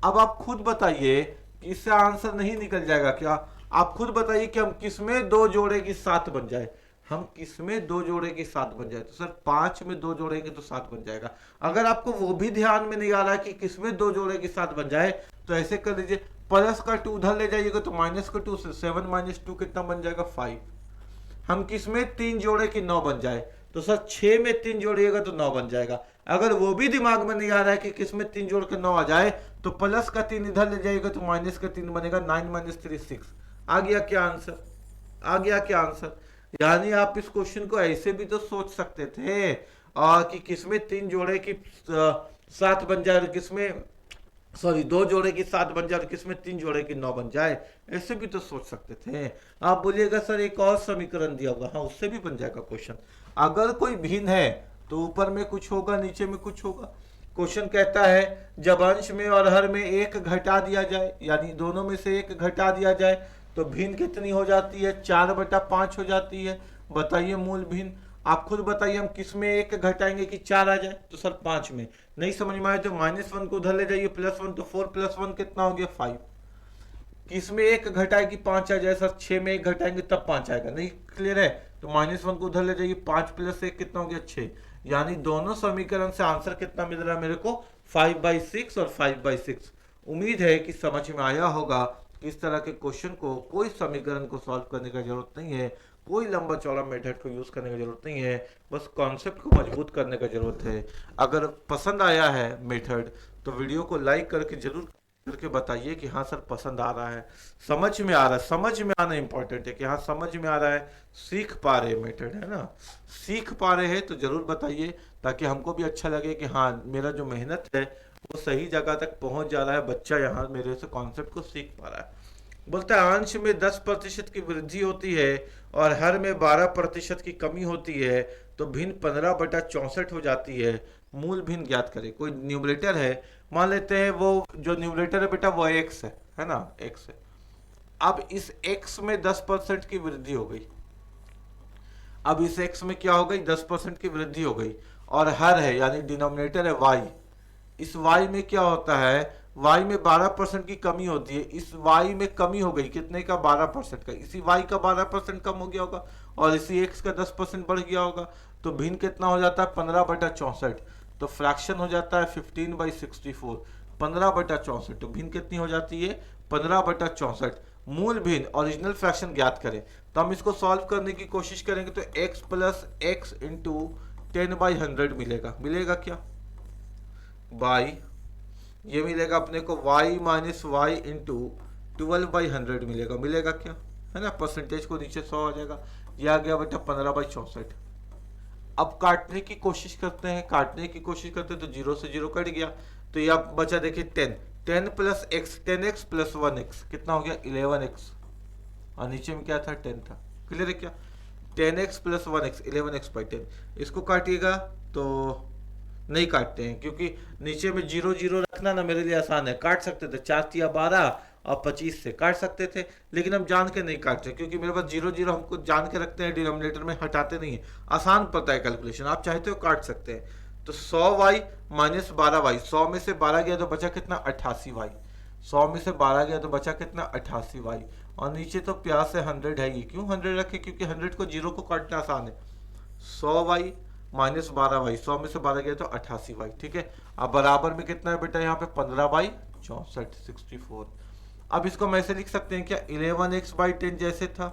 अब आप खुद बताइए कि इससे आंसर नहीं निकल जाएगा क्या? आप खुद बताइए कि हम किसमें 2 जोड़े की 7 बन जाए, हम किसमें 2 जोड़े की 7 बन जाए। तो सर 5 में 2 जोड़ेंगे तो 7 बन जाएगा। अगर आपको वो भी ध्यान में नहीं आ रहा है कि किसमें 2 जोड़े की 7 बन जाए, तो ऐसे कर लीजिए, प्लस का 2 उधर ले जाइएगा तो माइनस का 2 से 7 माइनस 2 कितना बन जाएगा 5। हम किसमें 3 जोड़े की 9 बन जाए, तो सर 6 में 3 जोड़िएगा तो 9 बन जाएगा। अगर वो भी दिमाग में नहीं आ रहा है कि किसमें 3 जोड़ के 9 आ जाए, तो प्लस का 3 इधर ले जाइएगा तो माइनस का 3 बनेगा। 9 माइनस 3 6। आ गया क्या आंसर? आ गया क्या आंसर? यानी आप इस क्वेश्चन को ऐसे भी तो सोच सकते थे कि किसमें 3 जोड़े की 7 बन जाए और किसमें, सॉरी 2 जोड़े की 7 बन जाए और किसमें 3 जोड़े की 9 बन जाए, ऐसे भी तो सोच सकते थे। आप बोलिएगा सर एक और समीकरण दिया होगा, हाँ उससे भी बन जाएगा क्वेश्चन। अगर कोई भिन्न है तो ऊपर में कुछ होगा, नीचे में कुछ होगा। क्वेश्चन कहता है जब अंश में और हर में 1 घटा दिया जाए, यानी दोनों में से 1 घटा दिया जाए, तो भिन्न कितनी हो जाती है 4/5 हो जाती है। बताइए मूल भिन्न, आप खुद बताइए हम किस में 1 घटाएंगे कि 4 आ जाए। तो सर 5 में। नहीं समझ में आए तो -1 को उधर ले जाइए, +1 तो 4 + 1 कितना हो गया 5। किस में 1 घटाए कि 5 आ जाए सर, 6 में 1 घटाएंगे तब 5 आएगा। नहीं क्लियर है तो -1 को उधर ले जाइए, 5 + 1 कितना हो गया 6। यानी दोनों समीकरण से आंसर कितना मिल रहा है मेरे को 5/6 और 5/6। उम्मीद है कि समझ में आया होगा। किस तरह के क्वेश्चन को, कोई समीकरण को सॉल्व करने का जरूरत नहीं है, कोई लंबा चौड़ा मेथड को यूज करने की जरूरत नहीं है, बस कॉन्सेप्ट को मजबूत करने का जरूरत है। अगर पसंद आया है मेथड तो वीडियो को लाइक करके जरूर करके बताइए कि हाँ सर पसंद आ रहा है, समझ में आ रहा है। समझ में आना इंपॉर्टेंट है कि हाँ समझ में आ रहा है, सीख पा रहे मेथड है ना, सीख पा रहे हैं तो जरूर बताइए, ताकि हमको भी अच्छा लगे कि हाँ मेरा जो मेहनत है वो सही जगह तक पहुंच जा रहा है, बच्चा यहाँ मेरे से कॉन्सेप्ट को सीख पा रहा है। बोलता है अंश में 10% की वृद्धि होती है और हर में 12% की कमी होती है, तो भिन्न 15/64 हो जाती है। मूल भिन्न ज्ञात करें। कोई न्यूमरेटर है, मान लेते हैं वो जो न्यूमरेटर है बेटा वो एक्स है ना, एक्स है। अब इस एक्स में 10% की वृद्धि हो गई, अब इस एक्स में क्या हो गई, 10% की वृद्धि हो गई, और हर है यानी डिनोमिनेटर है वाई। इस y में क्या होता है, y में 12% की कमी होती है, इस y में कमी हो गई कितने का, 12% का, इसी y का 12% कम हो गया होगा और इसी x का 10% बढ़ गया होगा, तो भिन्न कितना हो जाता है, 15/64। तो फ्रैक्शन हो जाता है 15/64, 15/64, तो भिन्न कितनी हो जाती है, 15/64। मूल भिन्न ओरिजिनल फ्रैक्शन ज्ञात करें। तो हम इसको सॉल्व करने की कोशिश करेंगे, तो x प्लस एक्स इंटू 10/100 मिलेगा, मिलेगा क्या, बाई ये मिलेगा अपने को y माइनस वाई इंटू 12/100 मिलेगा, मिलेगा क्या, है ना, परसेंटेज को नीचे 100 आ जाएगा, ये आ गया बेटा 15/64। अब काटने की कोशिश करते हैं, काटने की कोशिश करते हैं तो 0 से 0 कट गया, तो ये अब बचा देखिए 10 plus x, 10x plus 1x कितना हो गया, 11x, और नीचे में क्या था, 10 था। क्लियर है क्या, 10x प्लस 1x 11x/10। इसको काटिएगा तो नहीं काटते हैं, क्योंकि नीचे में 0 0 रखना ना मेरे लिए आसान है, काट सकते थे 4 या 12 और 25 से काट सकते थे, लेकिन हम जान के नहीं काटते क्योंकि मेरे पास 0 0 हमको जान के रखते हैं, डिनोमिनेटर में हटाते नहीं है, आसान पड़ता है कैलकुलेशन, आप चाहते हो काट सकते हैं। तो 100y माइनस 12y, 100 में से 12 गया तो बचा कितना, 88y, 100 में से 12 गया तो बचा कितना, 88y, और नीचे तो प्यार से 100 है, ये क्यों 100 रखे, क्योंकि 100 को 0 को काटना आसान है। 100y माइनस 12y, 100 में से 12 गया तो 88y, ठीक है। अब बराबर में कितना है बेटा, यहाँ पे 15/64, 64। अब इसको हम ऐसे लिख सकते हैं क्या, 11x/10 जैसे था,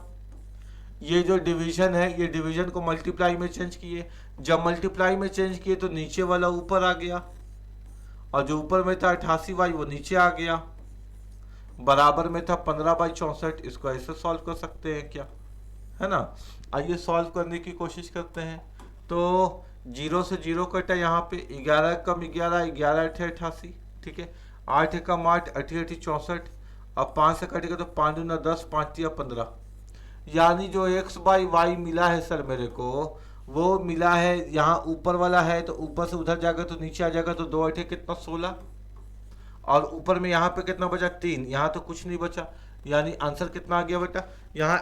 ये जो डिवीजन है ये डिवीजन को मल्टीप्लाई में चेंज किए, जब मल्टीप्लाई में चेंज किए तो नीचे वाला ऊपर आ गया, और जो ऊपर में था 88y वो नीचे आ गया, बराबर में था 15/64। इसको ऐसे सॉल्व कर सकते हैं क्या, है ना। आइए सॉल्व करने की कोशिश करते हैं। तो 0 से 0 कटा, यहाँ पे 11 कम 11, 11 8 88, ठीक है, 8 कम 8 8 8 64, अब 5 से कटेगा तो 5 दूना 10, 5 या 15, यानी जो x/y मिला है सर मेरे को, वो मिला है यहाँ ऊपर वाला है, तो ऊपर से उधर जाएगा तो नीचे आ जाएगा, तो 2 8 कितना 16, और ऊपर में यहाँ पे कितना बचा 3, यहाँ तो कुछ नहीं बचा, यानी आंसर कितना आ गया बेटा, यहाँ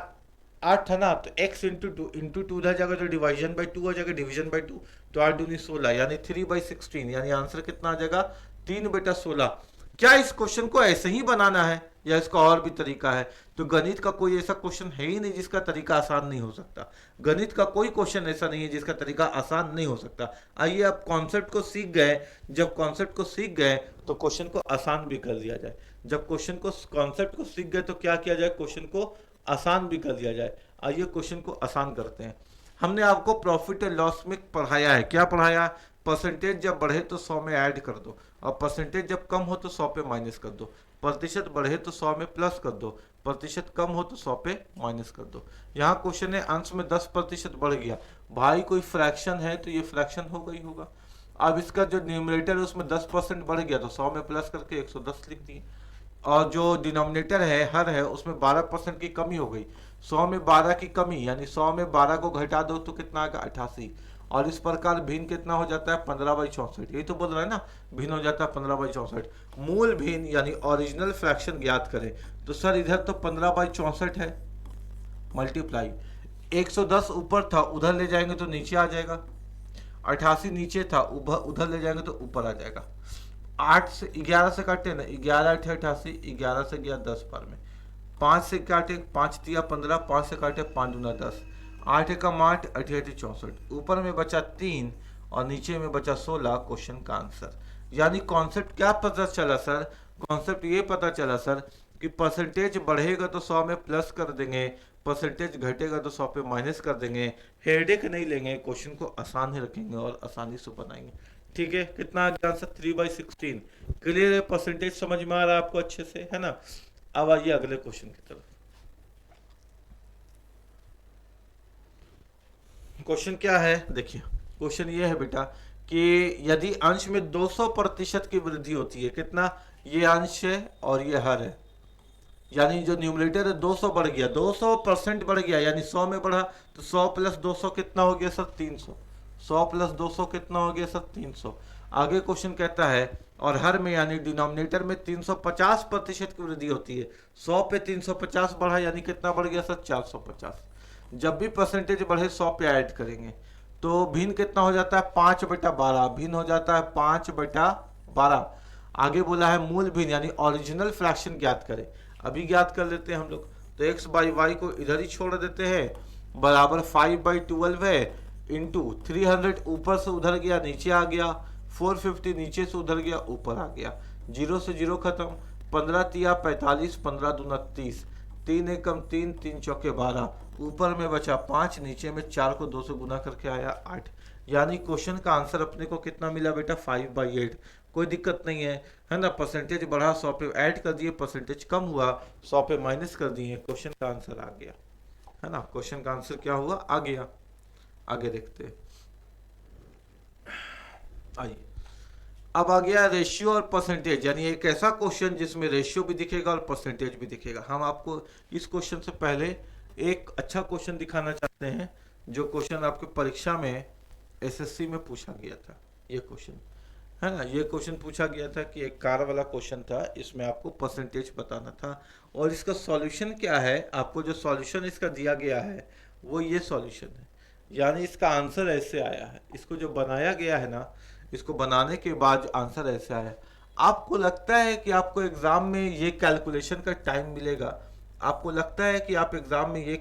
8 था ना, तो x इंटू टू उधर जाएगा तो डिवाइजन बाई 2 हो जाएगा, डिवीजन बाई 2, तो 8 दूनी 16, यानी 3/16, यानी आंसर कितना आ जाएगा, 3/16। क्या इस क्वेश्चन को ऐसे ही बनाना है या इसका और भी तरीका है, तो गणित का कोई ऐसा क्वेश्चन है ही नहीं जिसका तरीका आसान नहीं हो सकता, गणित का कोई क्वेश्चन ऐसा नहीं है जिसका तरीका आसान नहीं हो सकता। आइए आप कॉन्सेप्ट को सीख गए, जब कॉन्सेप्ट को सीख गए तो क्वेश्चन को आसान भी कर दिया जाए, जब क्वेश्चन को कॉन्सेप्ट को सीख गए तो क्या किया जाए, क्वेश्चन को आसान भी कर दिया जाए। आइए क्वेश्चन को आसान करते हैं। हमने आपको प्रॉफिट एंड लॉस में पढ़ाया है, क्या पढ़ाया, परसेंटेज जब बढ़े तो 100 में ऐड कर दो, और परसेंटेज जब कम हो तो 100 पे माइनस कर दो, प्रतिशत बढ़े तो 100 में प्लस कर दो, प्रतिशत कम हो तो 100 पे माइनस कर दो। यहाँ क्वेश्चन है अंश में 10% बढ़ गया, भाई कोई फ्रैक्शन है तो ये फ्रैक्शन होगा ही होगा। अब इसका जो न्यूमरेटर है उसमें 10% बढ़ गया तो 100 में प्लस करके 110 लिख दिए, और जो डिनोमिनेटर है हर है उसमें 12% की कमी हो गई, 100 में 12 की कमी, यानी 100 में 12 को घटा दो तो कितना आएगा 88, और इस प्रकार भिन्न कितना हो जाता है 15/64, यही तो बोल रहा है ना, भिन्न हो जाता है 15/64। मूल भिन्न यानी ओरिजिनल फ्रैक्शन ज्ञात करें, तो सर इधर तो 15/64 है, मल्टीप्लाई 110 ऊपर था उधर ले जाएंगे तो नीचे आ जाएगा, 88 नीचे था उधर ले जाएंगे तो ऊपर आ जाएगा। 8 से 11 से काटे ना, 11 8 88, 11 से गया 10 पर में, 5 से काटे 5 तिया 15, 5 से काटे 5 दूना 10, 8 कम 8 8 8 64, ऊपर में बचा 3 और नीचे में बचा 16, क्वेश्चन का आंसर। यानी कॉन्सेप्ट क्या पता चला सर, कॉन्सेप्ट ये पता चला सर कि परसेंटेज बढ़ेगा तो 100 में प्लस कर देंगे, परसेंटेज घटेगा तो 100 पे माइनस कर देंगे। हेडेक नहीं लेंगे, क्वेश्चन को आसान ही रखेंगे और आसानी से बनाएंगे। ठीक है, कितना आ गया आंसर? 3/16। क्लियर है? परसेंटेज समझ में आ रहा है आपको अच्छे से, है ना? अब आइए अगले क्वेश्चन की तरफ। क्वेश्चन क्या है देखिए, क्वेश्चन ये है बेटा कि यदि अंश में 200% की वृद्धि होती है, कितना? ये अंश है और ये हर है, यानी जो न्यूमरेटर है 200 बढ़ गया, 200% बढ़ गया, यानी 100 में बढ़ा तो 100 प्लस 200 कितना हो गया सर? 300। 100 प्लस 200 कितना हो गया सर? 300। आगे क्वेश्चन कहता है और हर में यानी डिनोमिनेटर में 350% की वृद्धि होती है। 100 पे 350 बढ़ा यानी कितना बढ़ गया सर? 450। जब भी परसेंटेज बढ़े 100 पे ऐड करेंगे तो भिन्न कितना हो जाता है? 5/12 भिन्न हो जाता है 5/12। आगे बोला है मूल भिन्न यानी ओरिजिनल फ्रैक्शन ज्ञात करें। अभी ज्ञात कर लेते हैं हम लोग। तो x बाई वाई को इधर ही छोड़ देते हैं, बराबर 5/12 है इंटू 300 ऊपर से उधर गया नीचे आ गया, 450 नीचे से उधर गया ऊपर आ गया, 0 से 0 खत्म, 15 तिया 45, 15 दूना 30, 3 एकम 3, 3 चौके 12, ऊपर में बचा 5, नीचे में 4 को 2 से गुना करके आया 8। यानी क्वेश्चन का आंसर अपने को कितना मिला बेटा? 5/8। कोई दिक्कत नहीं है ना? परसेंटेज बढ़ा 100 पे ऐड कर दिए, परसेंटेज कम हुआ 100 पे माइनस कर दिए, क्वेश्चन का आंसर आ गया, है ना? क्वेश्चन का आंसर क्या हुआ? आ गया। आगे देखते हैं, आइए। अब आ गया रेशियो और परसेंटेज, यानी एक ऐसा क्वेश्चन जिसमें रेशियो भी दिखेगा और परसेंटेज भी दिखेगा। हम आपको इस क्वेश्चन से पहले एक अच्छा क्वेश्चन दिखाना चाहते हैं, जो क्वेश्चन आपके परीक्षा में एसएससी में पूछा गया था। ये क्वेश्चन है ना, ये क्वेश्चन पूछा गया था कि एक कार वाला क्वेश्चन था, इसमें आपको परसेंटेज बताना था और इसका सॉल्यूशन क्या है। आपको जो सॉल्यूशन इसका दिया गया है वो ये सॉल्यूशन है, यानी इसका आंसर ऐसे आया है। इसको जो बनाया गया है ना, इसको बनाने के बाद आंसर ऐसे आया। आपको लगता है कि आपको एग्जाम में ये कैलकुलेशन का टाइम मिलेगा? आपको लगता है कि आप एग्जाम में ये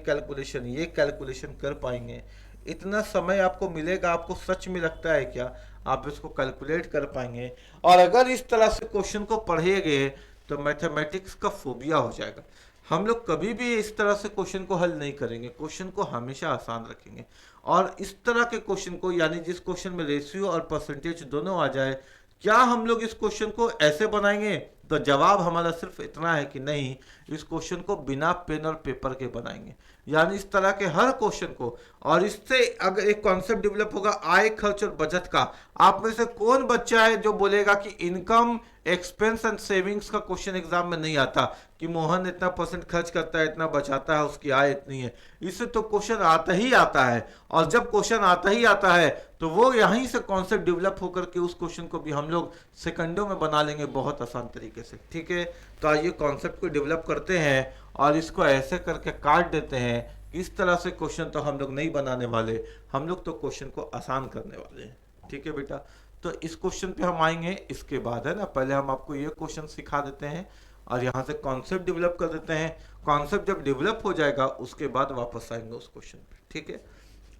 कैलकुलेशन कर पाएंगे? इतना समय आपको मिलेगा? आपको सच में लगता है क्या आप इसको कैलकुलेट कर पाएंगे? और अगर इस तरह से क्वेश्चन को पढ़ेंगे तो मैथमेटिक्स का फोबिया हो जाएगा। हम लोग कभी भी इस तरह से क्वेश्चन को हल नहीं करेंगे, क्वेश्चन को हमेशा आसान रखेंगे। और इस तरह के क्वेश्चन को, यानी जिस क्वेश्चन में रेशियो और परसेंटेज दोनों आ जाए, क्या हम लोग इस क्वेश्चन को ऐसे बनाएंगे? तो जवाब हमारा सिर्फ इतना है कि नहीं, इस क्वेश्चन को बिना पेन और पेपर के बनाएंगे, यानी इस तरह के हर क्वेश्चन को। और इससे अगर एक कॉन्सेप्ट डेवलप होगा आय, खर्च और बचत का। आप में से कौन बच्चा है जो बोलेगा कि इनकम, एक्सपेंस एंड सेविंग्स का क्वेश्चन एग्जाम में नहीं आता, कि मोहन इतना परसेंट खर्च करता है, इतना बचाता है, उसकी आय इतनी है? इससे तो क्वेश्चन आता ही आता है। और जब क्वेश्चन आता ही आता है तो वो यहीं से कॉन्सेप्ट डेवलप होकर के उस क्वेश्चन को भी हम लोग सेकंडों में बना लेंगे बहुत आसान तरीके से। ठीक है, तो आइए कॉन्सेप्ट को डेवलप करते हैं और इसको ऐसे करके काट देते हैं। इस तरह से क्वेश्चन तो हम लोग नहीं बनाने वाले, हम लोग तो क्वेश्चन को आसान करने वाले हैं। ठीक है बेटा, तो इस क्वेश्चन पे हम आएंगे इसके बाद, है ना? पहले हम आपको ये क्वेश्चन सिखा देते हैं और यहाँ से कॉन्सेप्ट डेवलप कर देते हैं। कॉन्सेप्ट जब डेवलप हो जाएगा उसके बाद वापस आएंगे उस क्वेश्चन पे। ठीक है,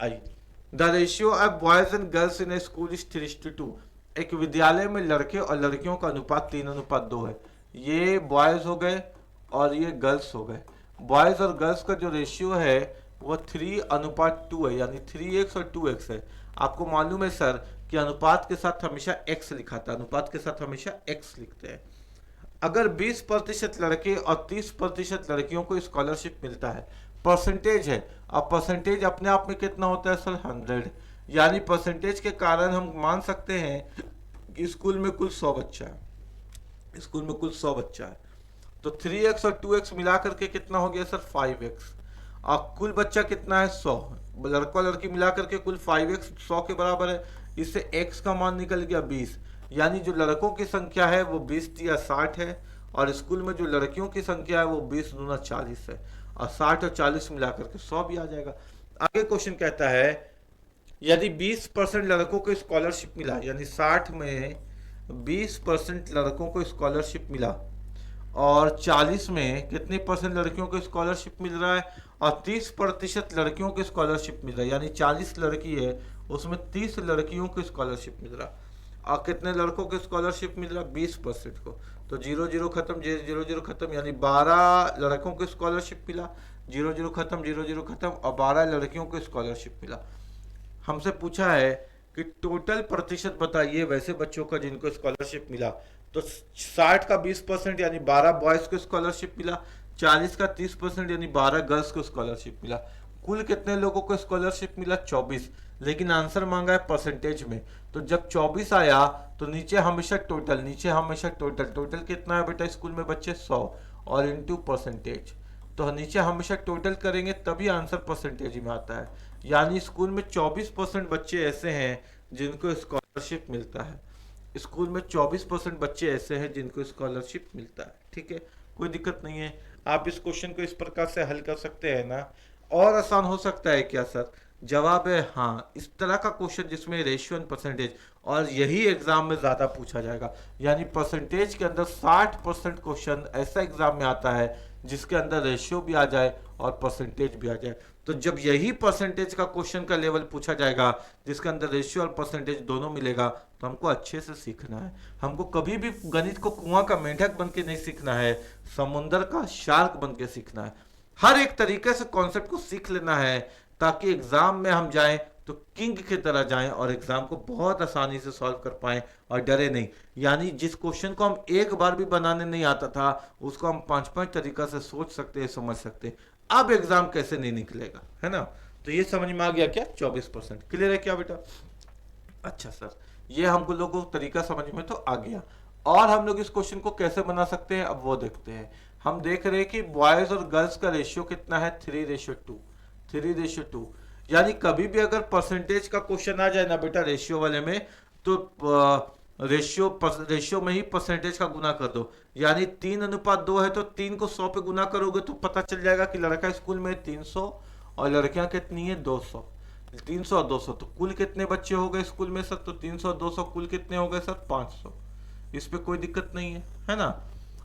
आइए। The ratio of boys and girls in A school is 3:2। एक विद्यालय में लड़के और लड़कियों का अनुपात 3:2 है। ये बॉयज हो गए और ये गर्ल्स हो गए। बॉयज और गर्ल्स का जो रेशियो है वो 3:2 है, यानी 3x और 2x है। आपको मालूम है सर कि अनुपात के साथ हमेशा x लिखा था, अनुपात के साथ हमेशा x लिखते हैं। अगर 20% लड़के और 30% लड़कियों को स्कॉलरशिप मिलता है, परसेंटेज है, अब परसेंटेज अपने आप में कितना होता है सर? 100। यानी परसेंटेज के कारण हम मान सकते हैं कि स्कूल में कुल 100 बच्चा है, स्कूल में कुल 100 बच्चा है, तो 3x और 2x मिला करके कितना हो गया सर? 5x। और कुल बच्चा कितना है? 100। लड़का लड़की मिला करके कुल 5x 100 के बराबर है। इससे x का मान निकल गया 20, यानी जो लड़कों की संख्या है वो 20 या 60 है और स्कूल में जो लड़कियों की संख्या है वो 20 दूना 40 है, और 60 और 40 मिला करके 100 भी आ जाएगा। आगे क्वेश्चन कहता है यदि 20% लड़कों को स्कॉलरशिप मिला, यानी 60 में 20% लड़कों को स्कॉलरशिप मिला और 40 में कितने परसेंट लड़कियों को स्कॉलरशिप मिल रहा है, और 30% लड़कियों को स्कॉलरशिप मिल रहा है, यानी 40 लड़की है उसमें 30 लड़कियों को स्कॉलरशिप मिल रहा है। और कितने लड़कों को स्कॉलरशिप मिल रहा, 20% को। तो 0 0 खत्म, 0 0 खत्म, यानी 12 लड़कों को स्कॉलरशिप मिला, 0 0 खत्म, 0 0 खत्म, और 12 लड़कियों को स्कॉलरशिप मिला। हमसे पूछा है कि टोटल प्रतिशत बताइए वैसे बच्चों का जिनको स्कॉलरशिप मिला। तो 60 का 20% यानी 12 बॉयज को स्कॉलरशिप मिला, 40 का 30% यानी 12 गर्ल्स को स्कॉलरशिप मिला। कुल कितने लोगों को स्कॉलरशिप मिला, 24। लेकिन आंसर मांगा है परसेंटेज में। तो जब 24 आया तो नीचे हमेशा टोटल, नीचे हमेशा टोटल। टोटल कितना है बेटा स्कूल में बच्चे, 100, और इनटू परसेंटेज। तो नीचे हमेशा टोटल करेंगे तभी आंसर परसेंटेज में आता है। यानी स्कूल में 24% बच्चे ऐसे हैं जिनको स्कॉलरशिप मिलता है। स्कूल में 24% बच्चे ऐसे हैं जिनको स्कॉलरशिप मिलता है। ठीक है, कोई दिक्कत नहीं है। आप इस क्वेश्चन को इस प्रकार से हल कर सकते हैं ना। और आसान हो सकता है क्या सर? जवाब है हाँ। इस तरह का क्वेश्चन जिसमें रेशियो एंड परसेंटेज, और यही एग्जाम में ज्यादा पूछा जाएगा। यानी परसेंटेज के अंदर 60% क्वेश्चन ऐसा एग्जाम में आता है जिसके अंदर रेशियो भी आ जाए और परसेंटेज भी आ जाए। तो जब यही परसेंटेज का क्वेश्चन का लेवल पूछा जाएगा जिसके अंदर रेशियो और परसेंटेज दोनों मिलेगा, तो हमको अच्छे से सीखना है। हमको कभी भी गणित को कुआं का मेंढक बन के नहीं सीखना है, समुंदर का शार्क बन के सीखना है। हर एक तरीके से कॉन्सेप्ट को सीख लेना है ताकि एग्जाम में हम जाएं तो किंग की तरह जाएं और एग्जाम को बहुत आसानी से सॉल्व कर पाएं और डरे नहीं। यानी जिस क्वेश्चन को हम एक बार भी बनाने नहीं आता था उसको हम 5-5 तरीका से सोच सकते हैं, समझ सकते हैं। अब एग्जाम कैसे नहीं निकलेगा, है ना। तो ये समझ में आ गया क्या? 24% क्लियर है क्या बेटा? अच्छा सर, ये हमको लोगों को तरीका समझ में तो आ गया। और हम लोग इस क्वेश्चन को कैसे बना सकते हैं अब वो देखते हैं। हम देख रहे हैं कि बॉयज और गर्ल्स का रेशियो कितना है, 3:2। 3:2 यानी कभी भी अगर परसेंटेज का क्वेश्चन आ जाए ना बेटा रेशियो वाले में, तो रेशियो में ही परसेंटेज का गुना कर दो। यानी 3:2 है तो 3 को 100 पे गुना करोगे तो पता चल जाएगा कि लड़का स्कूल में 300 और लड़कियां कितनी है, 200। 300 और 200 तो कुल कितने बच्चे हो गए स्कूल में सर? तो 300 और 200 कुल कितने हो गए सर? 500। इस पे कोई दिक्कत नहीं है ना।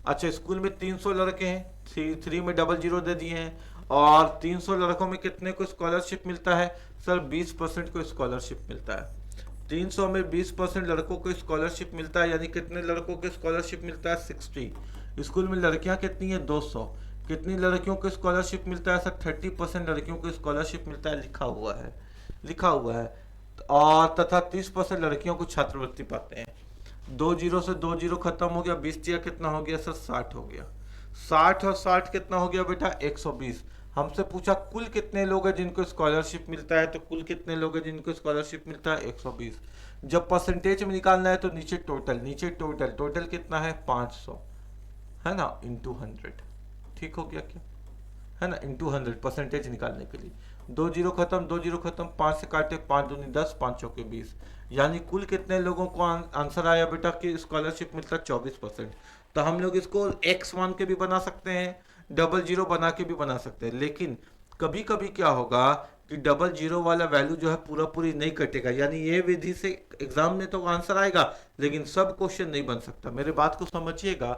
अच्छा, स्कूल में 300 लड़के हैं, 3 में 00 दे दिए हैं। और 300 लड़कों में कितने को स्कॉलरशिप मिलता है सर? 20% को स्कॉलरशिप मिलता है। 300 में 20% लड़कों को स्कॉलरशिप मिलता है, यानी कितने लड़कों को स्कॉलरशिप मिलता है? 60। स्कूल में लड़कियां कितनी है? 200। कितनी लड़कियों को स्कॉलरशिप मिलता है सर? 30% लड़कियों को स्कॉलरशिप मिलता है, लिखा हुआ है, लिखा हुआ है। और तथा 30% लड़कियों को छात्रवृत्ति पाते हैं। 2 0 से 2 0 खत्म हो गया, 20 दिया कितना हो गया सर? 60 हो गया। 60 और 60 कितना हो गया बेटा? 120। हमसे पूछा कुल कितने लोग हैं जिनको स्कॉलरशिप मिलता है, तो कुल कितने लोग हैं जिनको स्कॉलरशिप मिलता है? 120। जब परसेंटेज में निकालना है तो नीचे टोटल, नीचे टोटल, टोटल कितना है? 500, है ना, इंटू 100। ठीक हो गया क्या? है ना, इंटू 100 परसेंटेज निकालने के लिए। 2 0 खत्म, 2 0 खत्म, 5 से काटे, 5 दूनी 10, 5 चौके 20। यानी कुल कितने लोगों को आंसर आया बेटा कि स्कॉलरशिप मिलता है? 24%। तो हम लोग इसको एक्स मान के भी बना सकते हैं, 00 बना के भी बना सकते हैं। लेकिन कभी कभी क्या होगा कि 00 वाला वैल्यू जो है पूरा पूरी नहीं कटेगा। यानी ये विधि से एग्जाम में तो आंसर आएगा लेकिन सब क्वेश्चन नहीं बन सकता। मेरे बात को समझिएगा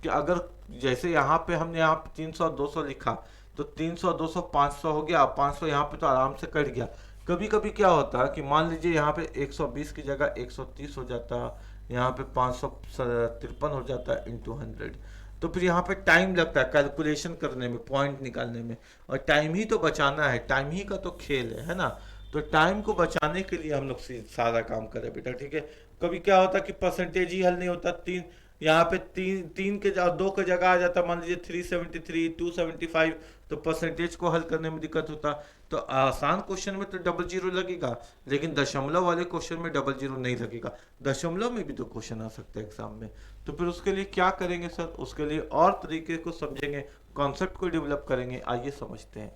कि अगर जैसे यहाँ पे हमने यहाँ पे 300 और 200 लिखा, तो 300 200 500 हो गया। 500 यहाँ पे तो आराम से कट गया। कभी कभी क्या होता है कि मान लीजिए यहाँ पे 120 की जगह 130 हो जाता, यहाँ पे 553 हो जाता है इंटू 100। तो फिर यहाँ पे टाइम लगता है कैलकुलेशन करने में, पॉइंट निकालने में, और टाइम ही तो बचाना है, टाइम ही का तो खेल है ना। तो टाइम को बचाने के लिए हम लोग सारा काम करें बेटा, ठीक है। कभी क्या होता है कि परसेंटेज ही हल नहीं होता, तीन यहाँ पे तीन के 2 के जगह आ जाता, मान लीजिए 373 275, तो परसेंटेज को हल करने में दिक्कत होता। तो आसान क्वेश्चन में तो 00 लगेगा, लेकिन दशमलव वाले क्वेश्चन में 00 नहीं लगेगा। दशमलव में भी तो क्वेश्चन आ सकता है एग्जाम में। तो फिर उसके लिए क्या करेंगे सर? उसके लिए और तरीके को समझेंगे, कॉन्सेप्ट को डेवलप करेंगे। आइए समझते हैं।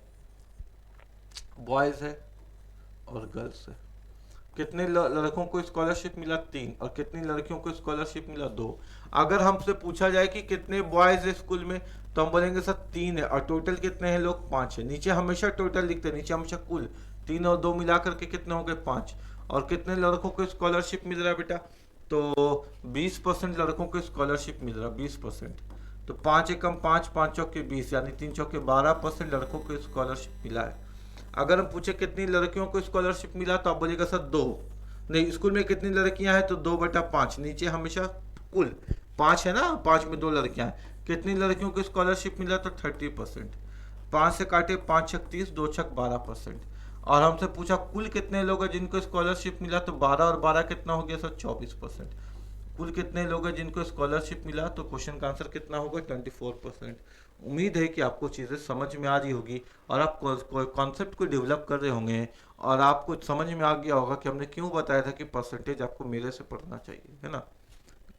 बॉयज है और गर्ल्स है। कितने लड़कों को स्कॉलरशिप मिला? 3। और कितनी लड़कियों को स्कॉलरशिप मिला? 2। अगर हमसे पूछा जाए कि कितने बॉयज है स्कूल में, तो हम बोलेंगे सर 3 है। और टोटल कितने हैं लोग? 5 है। नीचे हमेशा टोटल लिखते हैं, नीचे हमेशा कुल। 3 और 2 मिला करके कितने हो गए? 5। और कितने लड़कों को स्कॉलरशिप मिल रहा है बेटा? तो 20% लड़कों को स्कॉलरशिप मिल रहा है, 20%। तो 5 एकम 5, 5 चौके 20, यानी 3 चौके 12% लड़कों को स्कॉलरशिप मिला है। अगर हम पूछे कितनी लड़कियों को स्कॉलरशिप मिला, तो आप बोलिएगा सर 2। नहीं, स्कूल में कितनी लड़कियां हैं तो 2/5, नीचे हमेशा कुल 5 है ना, 5 में 2 लड़कियां हैं। कितनी लड़कियों को स्कॉलरशिप मिला तो 30%। 5 से काटे 5 छक 30, 2 छक 12%। और हमसे पूछा कुल कितने लोग हैं जिनको स्कॉलरशिप मिला तो 12 और 12 कितना हो गया सर, 24%। कुल कितने लोग हैं जिनको स्कॉलरशिप मिला तो क्वेश्चन का आंसर कितना होगा, 24%। उम्मीद है कि आपको चीज़ें समझ में आ रही होगी और आप कॉन्सेप्ट को डेवलप कर रहे होंगे और आपको समझ में आ गया होगा कि हमने क्यों बताया था कि परसेंटेज आपको मेरे से पढ़ना चाहिए, है ना।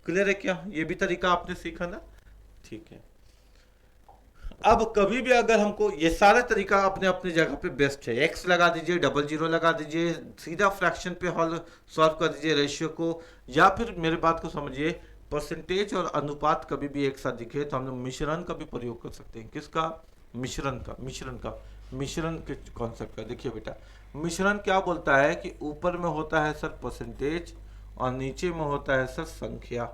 क्लियर है क्या, ये भी तरीका आपने सीखा ना, ठीक है। अब कभी भी अगर हमको, ये सारा तरीका अपने अपने जगह पे बेस्ट है। एक्स लगा दीजिए, डबल जीरो लगा दीजिए, सीधा फ्रैक्शन पे हॉल सॉल्व कर दीजिए रेशियो को, या फिर मेरे बात को समझिए, परसेंटेज और अनुपात कभी भी एक साथ दिखे तो हम लोग मिश्रण का भी प्रयोग कर सकते हैं। किसका, मिश्रण के कॉन्सेप्ट का। देखिए बेटा, मिश्रण क्या बोलता है कि ऊपर में होता है सर परसेंटेज और नीचे में होता है सर संख्या।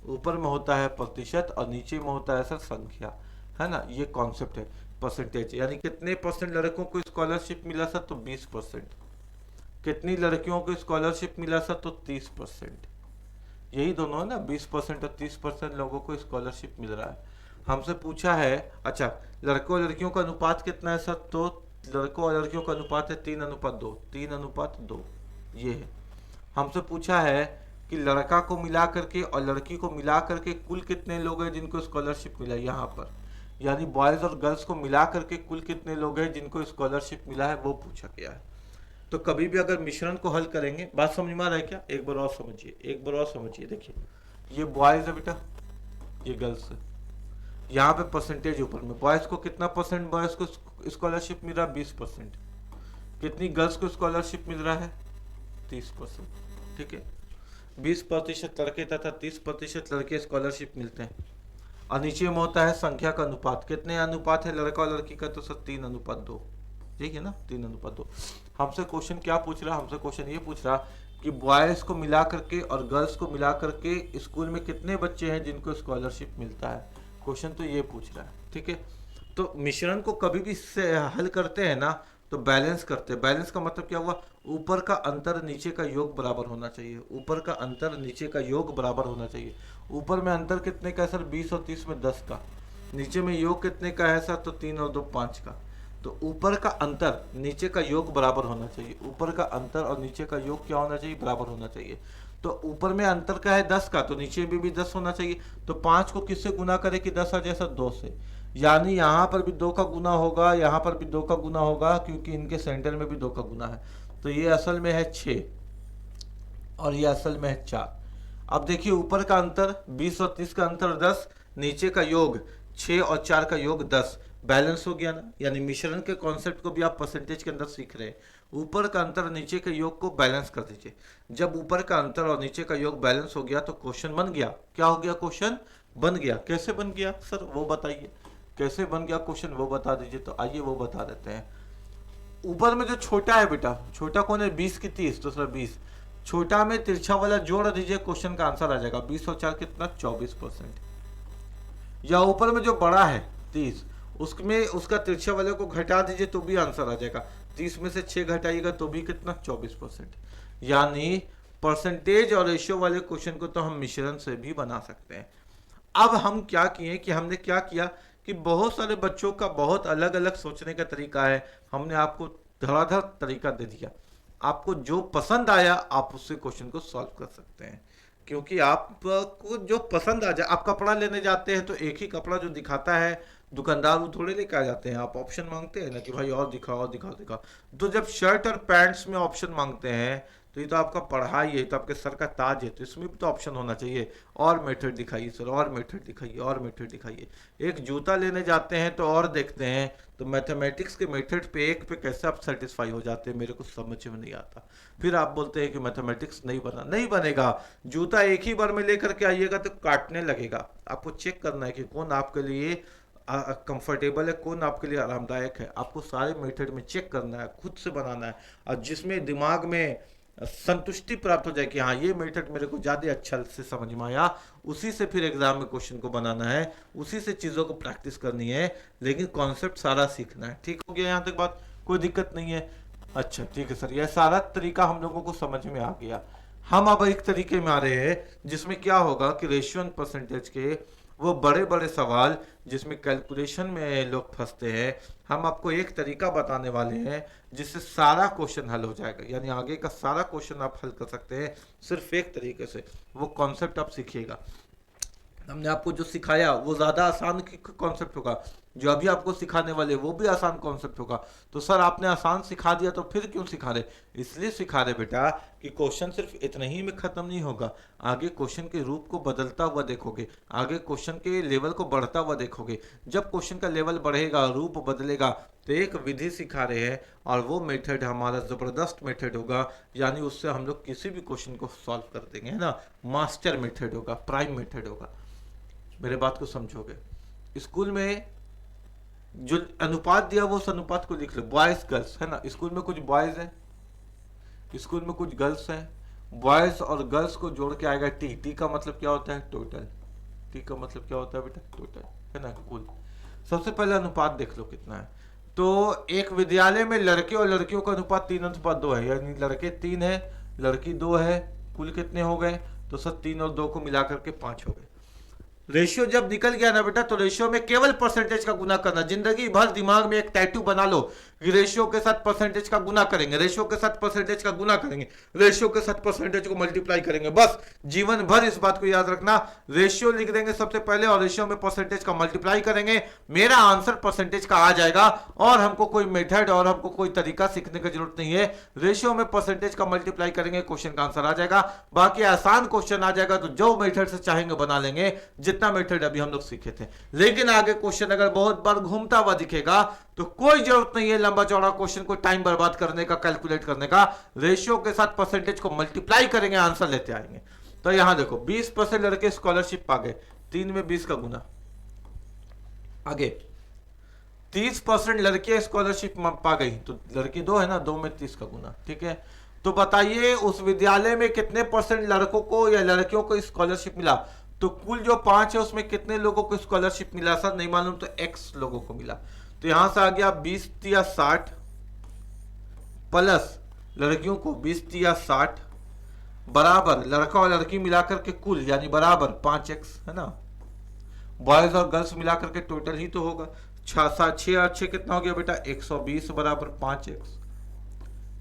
ऊपर में होता है प्रतिशत और नीचे में होता है सर संख्या, है ना। ये कॉन्सेप्ट है परसेंटेज, यानी कितने परसेंट लड़कों को स्कॉलरशिप मिला सर तो 20%। कितनी लड़कियों को स्कॉलरशिप मिला सर तो 30%। यही दोनों है ना, 20% और 30% लोगों को स्कॉलरशिप मिल रहा है। हमसे पूछा है, अच्छा लड़कों और लड़कियों का अनुपात कितना है सर, तो लड़कों और लड़कियों का अनुपात है 3:2, 3:2 ये है। हमसे पूछा है कि लड़का को मिला करके और लड़की को मिला करके कुल कितने लोग हैं जिनको स्कॉलरशिप मिला, यहाँ पर यानी बॉयज और गर्ल्स को मिला करके कुल कितने लोग हैं जिनको स्कॉलरशिप मिला है, वो पूछा गया है। तो कभी भी अगर मिश्रण को हल करेंगे, बात समझ में आ रहा है क्या, एक बार और समझिए, एक बार और समझिए। देखिए ये बॉयज है बेटा, ये गर्ल्स है। यहाँ पे परसेंटेज ऊपर में, बॉयज को कितना परसेंट बॉयज को स्कॉलरशिप मिल रहा है, 20%। कितनी गर्ल्स को स्कॉलरशिप मिल रहा है, 30%। ठीक है, 20% लड़के तथा 30% लड़के स्कॉलरशिप मिलते हैं। और नीचे में होता है संख्या का अनुपात, कितने अनुपात है लड़का और लड़की का, तो सर 3:2। ठीक है ना, 3:2। हमसे क्वेश्चन क्या पूछ रहा, हमसे क्वेश्चन ये पूछ रहा कि बॉयज को मिला करके और गर्ल्स को मिला करके स्कूल में कितने बच्चे हैं जिनको स्कॉलरशिप मिलता है। क्वेश्चन तो ये पूछ रहा है, ठीक है। तो मिश्रण को कभी भी से हल करते हैं ना तो बैलेंस करते हैं। बैलेंस का मतलब क्या हुआ, ऊपर का अंतर नीचे का योग बराबर होना चाहिए। ऊपर का अंतर नीचे का योग बराबर होना चाहिए। ऊपर में अंतर कितने का है सर, 20 और 30 में 10 का। नीचे में योग कितने का है सर, तो 3 और 2 5 का। तो ऊपर का अंतर नीचे का योग बराबर होना चाहिए। ऊपर का अंतर और नीचे का योग क्या होना चाहिए, बराबर होना चाहिए। तो ऊपर में अंतर का है 10 का, तो नीचे में भी 10 होना चाहिए। तो 5 को किससे गुना करे कि 10 आ जाए सर, 2 से। यानी यहाँ पर भी 2 का गुना होगा, यहाँ पर भी 2 का गुना होगा, क्योंकि इनके सेंटर में भी 2 का गुना है। तो ये असल में है 6 और ये असल में है 4। अब देखिए ऊपर का अंतर 20 और 30 का अंतर 10, नीचे का योग 6 और 4 का योग 10, बैलेंस हो गया ना। यानी मिश्रण के कॉन्सेप्ट को भी आप परसेंटेज के अंदर सीख रहे हैं। ऊपर का अंतर नीचे के योग को बैलेंस कर दीजिए। जब ऊपर का अंतर और नीचे का योग बैलेंस हो गया तो क्वेश्चन बन गया। क्या हो गया, क्वेश्चन बन गया। कैसे बन गया सर, वो बताइए, कैसे बन गया क्वेश्चन, वो बता दीजिए। तो आइए वो बता देते हैं। ऊपर में जो छोटा है बेटा, छोटा कौन है, 20 की 30, तो सर 20। छोटा में तिरछा वाला जोड़ दीजिए, क्वेश्चन का आंसर आ जाएगा। 20 और 4 कितना, 24%। या ऊपर में जो बड़ा है 30, उसमें उसका तिरछा वाले को घटा दीजिए तो भी आंसर आ जाएगा। 30 में से 6 घटाइएगा तो भी कितना, 24%। यानी परसेंटेज और रेशियो वाले क्वेश्चन को तो हम मिश्रण से भी बना सकते हैं। अब हम क्या किए कि हमने क्या किया कि बहुत सारे बच्चों का बहुत अलग अलग सोचने का तरीका है। हमने आपको धड़ाधड़ तरीका दे दिया। आपको जो पसंद आया आप उससे क्वेश्चन को सॉल्व कर सकते हैं। क्योंकि आपको जो पसंद आ जाए, आप कपड़ा लेने जाते हैं तो एक ही कपड़ा जो दिखाता है दुकानदार, वो थोड़े लेके आ जाते हैं। आप ऑप्शन मांगते हैं ना कि भाई और दिखाओ और दिखाओ दिखाओ। तो जब शर्ट और पैंट्स में ऑप्शन मांगते हैं तो ये तो आपका पढ़ाई है, तो आपके सर का ताज है, तो इसमें भी तो ऑप्शन होना चाहिए। और मेथड दिखाइए सर, और मेथड दिखाइए, और मेथड दिखाइए। एक जूता लेने जाते हैं तो और देखते हैं, तो मैथमेटिक्स के मेथड पे एक पे कैसे आप सेटिस्फाई हो जाते हैं, मेरे को समझ में नहीं आता। फिर आप बोलते हैं कि मैथमेटिक्स नहीं बना, नहीं बनेगा। जूता एक ही बार में लेकर के आइएगा तो काटने लगेगा। आपको चेक करना है कि कौन आपके लिए कंफर्टेबल है, कौन आपके लिए आरामदायक है। आपको सारे मेथड में चेक करना है, खुद से बनाना है, और जिसमें दिमाग में संतुष्टि प्राप्त हो जाए कि हाँ ये मेथड मेरे को ज़्यादा अच्छा से समझ में आया, उसी से फिर एग्जाम में क्वेश्चन को बनाना है, उसी से चीज़ों को प्रैक्टिस करनी है। लेकिन कॉन्सेप्ट सारा सीखना है। ठीक हो गया यहाँ तक बात, कोई दिक्कत नहीं है। अच्छा ठीक है सर, यह सारा तरीका हम लोगों को समझ में आ गया। हम अब एक तरीके में आ रहे हैं जिसमें क्या होगा कि रेशियो एंड परसेंटेज के वो बड़े बड़े सवाल जिसमें कैलकुलेशन में लोग फंसते हैं, हम आपको एक तरीका बताने वाले हैं जिससे सारा क्वेश्चन हल हो जाएगा। यानी आगे का सारा क्वेश्चन आप हल कर सकते हैं सिर्फ एक तरीके से, वो कॉन्सेप्ट आप सीखिएगा। हमने आपको जो सिखाया वो ज़्यादा आसान कॉन्सेप्ट होगा, जो अभी आपको सिखाने वाले वो भी आसान कॉन्सेप्ट होगा। तो सर आपने आसान सिखा दिया तो फिर क्यों सिखा रहे? इसलिए सिखा रहे बेटा कि क्वेश्चन सिर्फ इतना ही में ख़त्म नहीं होगा, आगे क्वेश्चन के रूप को बदलता हुआ देखोगे, आगे क्वेश्चन के लेवल को बढ़ता हुआ देखोगे। जब क्वेश्चन का लेवल बढ़ेगा, रूप बदलेगा, तो एक विधि सिखा रहे हैं और वो मेथड हमारा ज़बरदस्त मेथड होगा। यानी उससे हम लोग किसी भी क्वेश्चन को सॉल्व कर देंगे, है ना। मास्टर मेथड होगा, प्राइम मेथड होगा। मेरे बात को समझोगे? स्कूल में जो अनुपात दिया वो उस अनुपात को लिख लो, बॉयज गर्ल्स, है ना। स्कूल में कुछ बॉयज हैं, स्कूल में कुछ गर्ल्स हैं। बॉयज और गर्ल्स को जोड़ के आएगा टी। टी का मतलब क्या होता है? टोटल। टी का मतलब क्या होता है बेटा? टोटल, है ना, कुल। सबसे पहले अनुपात देख लो कितना है। तो एक विद्यालय में लड़के और लड़कियों का अनुपात 3:2 है, यानी लड़के 3 है, लड़की 2 है। कुल कितने हो गए? तो सर 3 और 2 को मिलाकर के 5 हो गए। रेशियो जब निकल गया ना बेटा, तो रेशियो में केवल परसेंटेज का गुना करना। जिंदगी भर दिमाग में एक टैटू बना लो कि रेशियो के साथ परसेंटेज का गुना करेंगे, रेशियो के साथ परसेंटेज का गुना करेंगे, रेशियो के साथ परसेंटेज को मल्टीप्लाई करेंगे। बस जीवन भर इस बात को याद रखना। रेशियो लिख देंगे सबसे पहले और रेशियो में परसेंटेज का मल्टीप्लाई करेंगे, मेरा आंसर परसेंटेज का आ जाएगा। और हमको कोई मेथड और हमको कोई तरीका सीखने की जरूरत नहीं है। रेशियो में परसेंटेज का मल्टीप्लाई करेंगे, क्वेश्चन का आंसर आ जाएगा। बाकी आसान क्वेश्चन आ जाएगा तो जो मेथड से चाहेंगे बना लेंगे, जितना मेथड अभी हम लोग सीखे थे। लेकिन आगे क्वेश्चन अगर बहुत बार घूमता हुआ दिखेगा तो कोई जरूरत नहीं है लंबा चौड़ा क्वेश्चन को टाइम बर्बाद करने का, कैलकुलेट करने का। रेशियो के साथ परसेंटेज को मल्टीप्लाई करेंगे, आंसर लेते आएंगे। तो यहां देखो 20% लड़के स्कॉलरशिप पा गए, 3 में 20 का गुना। आगे 30% लड़के स्कॉलरशिप पा गई, तो लड़की 2 है ना, 2 में 30 का गुना। ठीक है, तो बताइए उस विद्यालय में कितने परसेंट लड़कों को या लड़कियों को स्कॉलरशिप मिला? तो कुल जो 5 है उसमें कितने लोगों को स्कॉलरशिप मिला? सर नहीं मालूम, तो x लोगों को मिला। तो यहां से आ गया 20 या 60 प्लस लड़कियों को 20 या 60 बराबर लड़का और लड़की मिलाकर के कुल, यानी बराबर 5x, है ना। बॉयज और गर्ल्स मिलाकर के टोटल ही तो होगा। 6 और 6 कितना हो गया बेटा? 120 बराबर 5x।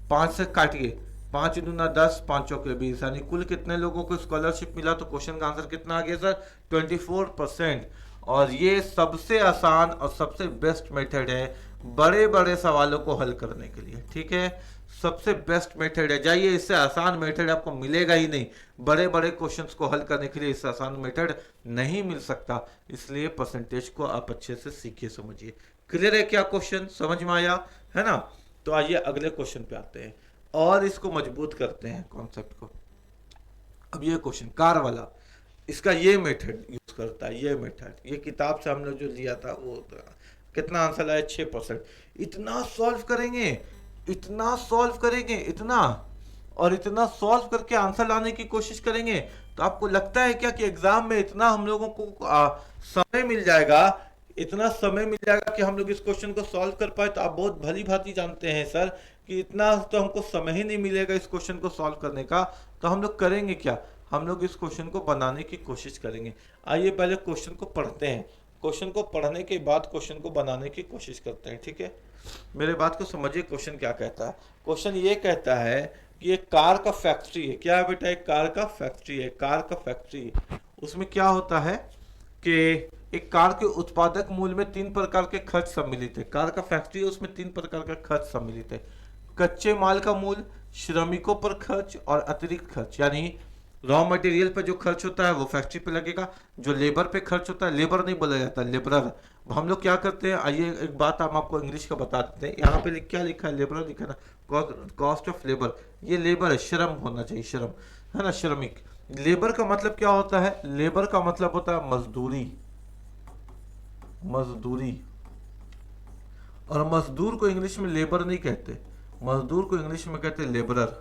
5 से काटिए, 5 दूना 10, 5 चौके 20, यानी कुल कितने लोगों को स्कॉलरशिप मिला? तो क्वेश्चन का आंसर कितना आ गया सर? 24%। और ये सबसे आसान और सबसे बेस्ट मेथड है बड़े बड़े सवालों को हल करने के लिए। ठीक है, सबसे बेस्ट मेथड है। जाइए, इससे आसान मेथड आपको मिलेगा ही नहीं। बड़े बड़े क्वेश्चंस को हल करने के लिए इससे आसान मेथड नहीं मिल सकता। इसलिए परसेंटेज को आप अच्छे से सीखिए, समझिए। क्लियर है क्या? क्वेश्चन समझ में आया, है ना। तो आइए अगले क्वेश्चन पे आते हैं और इसको मजबूत करते हैं कॉन्सेप्ट को। अब ये क्वेश्चन कार वाला, इसका ये मेथड यूज करता है। ये मेथड ये किताब से हमने जो लिया था वो कितना आंसर आया? 6%। इतना सॉल्व करेंगे, इतना सॉल्व करेंगे, इतना और इतना सॉल्व करके आंसर लाने की कोशिश करेंगे। तो आपको लगता है क्या कि एग्जाम में इतना हम लोगों को समय मिल जाएगा, इतना समय मिल जाएगा कि हम लोग इस क्वेश्चन को सॉल्व कर पाए? तो आप बहुत भली भांति जानते हैं सर कि इतना तो हमको समय ही नहीं मिलेगा इस क्वेश्चन को सॉल्व करने का। तो हम लोग करेंगे क्या? हम लोग इस क्वेश्चन को बनाने की कोशिश करेंगे। आइए पहले क्वेश्चन को पढ़ते हैं, क्वेश्चन को पढ़ने के बाद क्वेश्चन को बनाने की कोशिश करते हैं। ठीक है, मेरे बात को समझिए। क्वेश्चन क्या कहता है? क्वेश्चन ये कहता है कि एक कार का फैक्ट्री है। क्या है बेटा? एक कार का फैक्ट्री है। कार का फैक्ट्री, उसमें क्या होता है कि एक कार के उत्पादक मूल्य में 3 प्रकार के खर्च सम्मिलित है। कार का फैक्ट्री है, उसमें 3 प्रकार का खर्च सम्मिलित है। कच्चे माल का मूल्य, श्रमिकों पर खर्च और अतिरिक्त खर्च। यानी रॉ मटेरियल पर जो खर्च होता है वो फैक्ट्री पे लगेगा। जो लेबर पे खर्च होता है, लेबर नहीं बोला जाता, लेबरर। हम लोग क्या करते हैं, आइए एक बात हम आपको इंग्लिश का बता देते हैं। यहाँ पे क्या लिखा है? लेबर लिखा है ना, कॉस्ट ऑफ लेबर। ये लेबर है, श्रम होना चाहिए, श्रम, है ना, श्रमिक। लेबर का मतलब क्या होता है? लेबर का मतलब होता है मजदूरी, मजदूरी। और मजदूर को इंग्लिश में लेबर नहीं कहते, मजदूर को इंग्लिश में कहते लेबरर।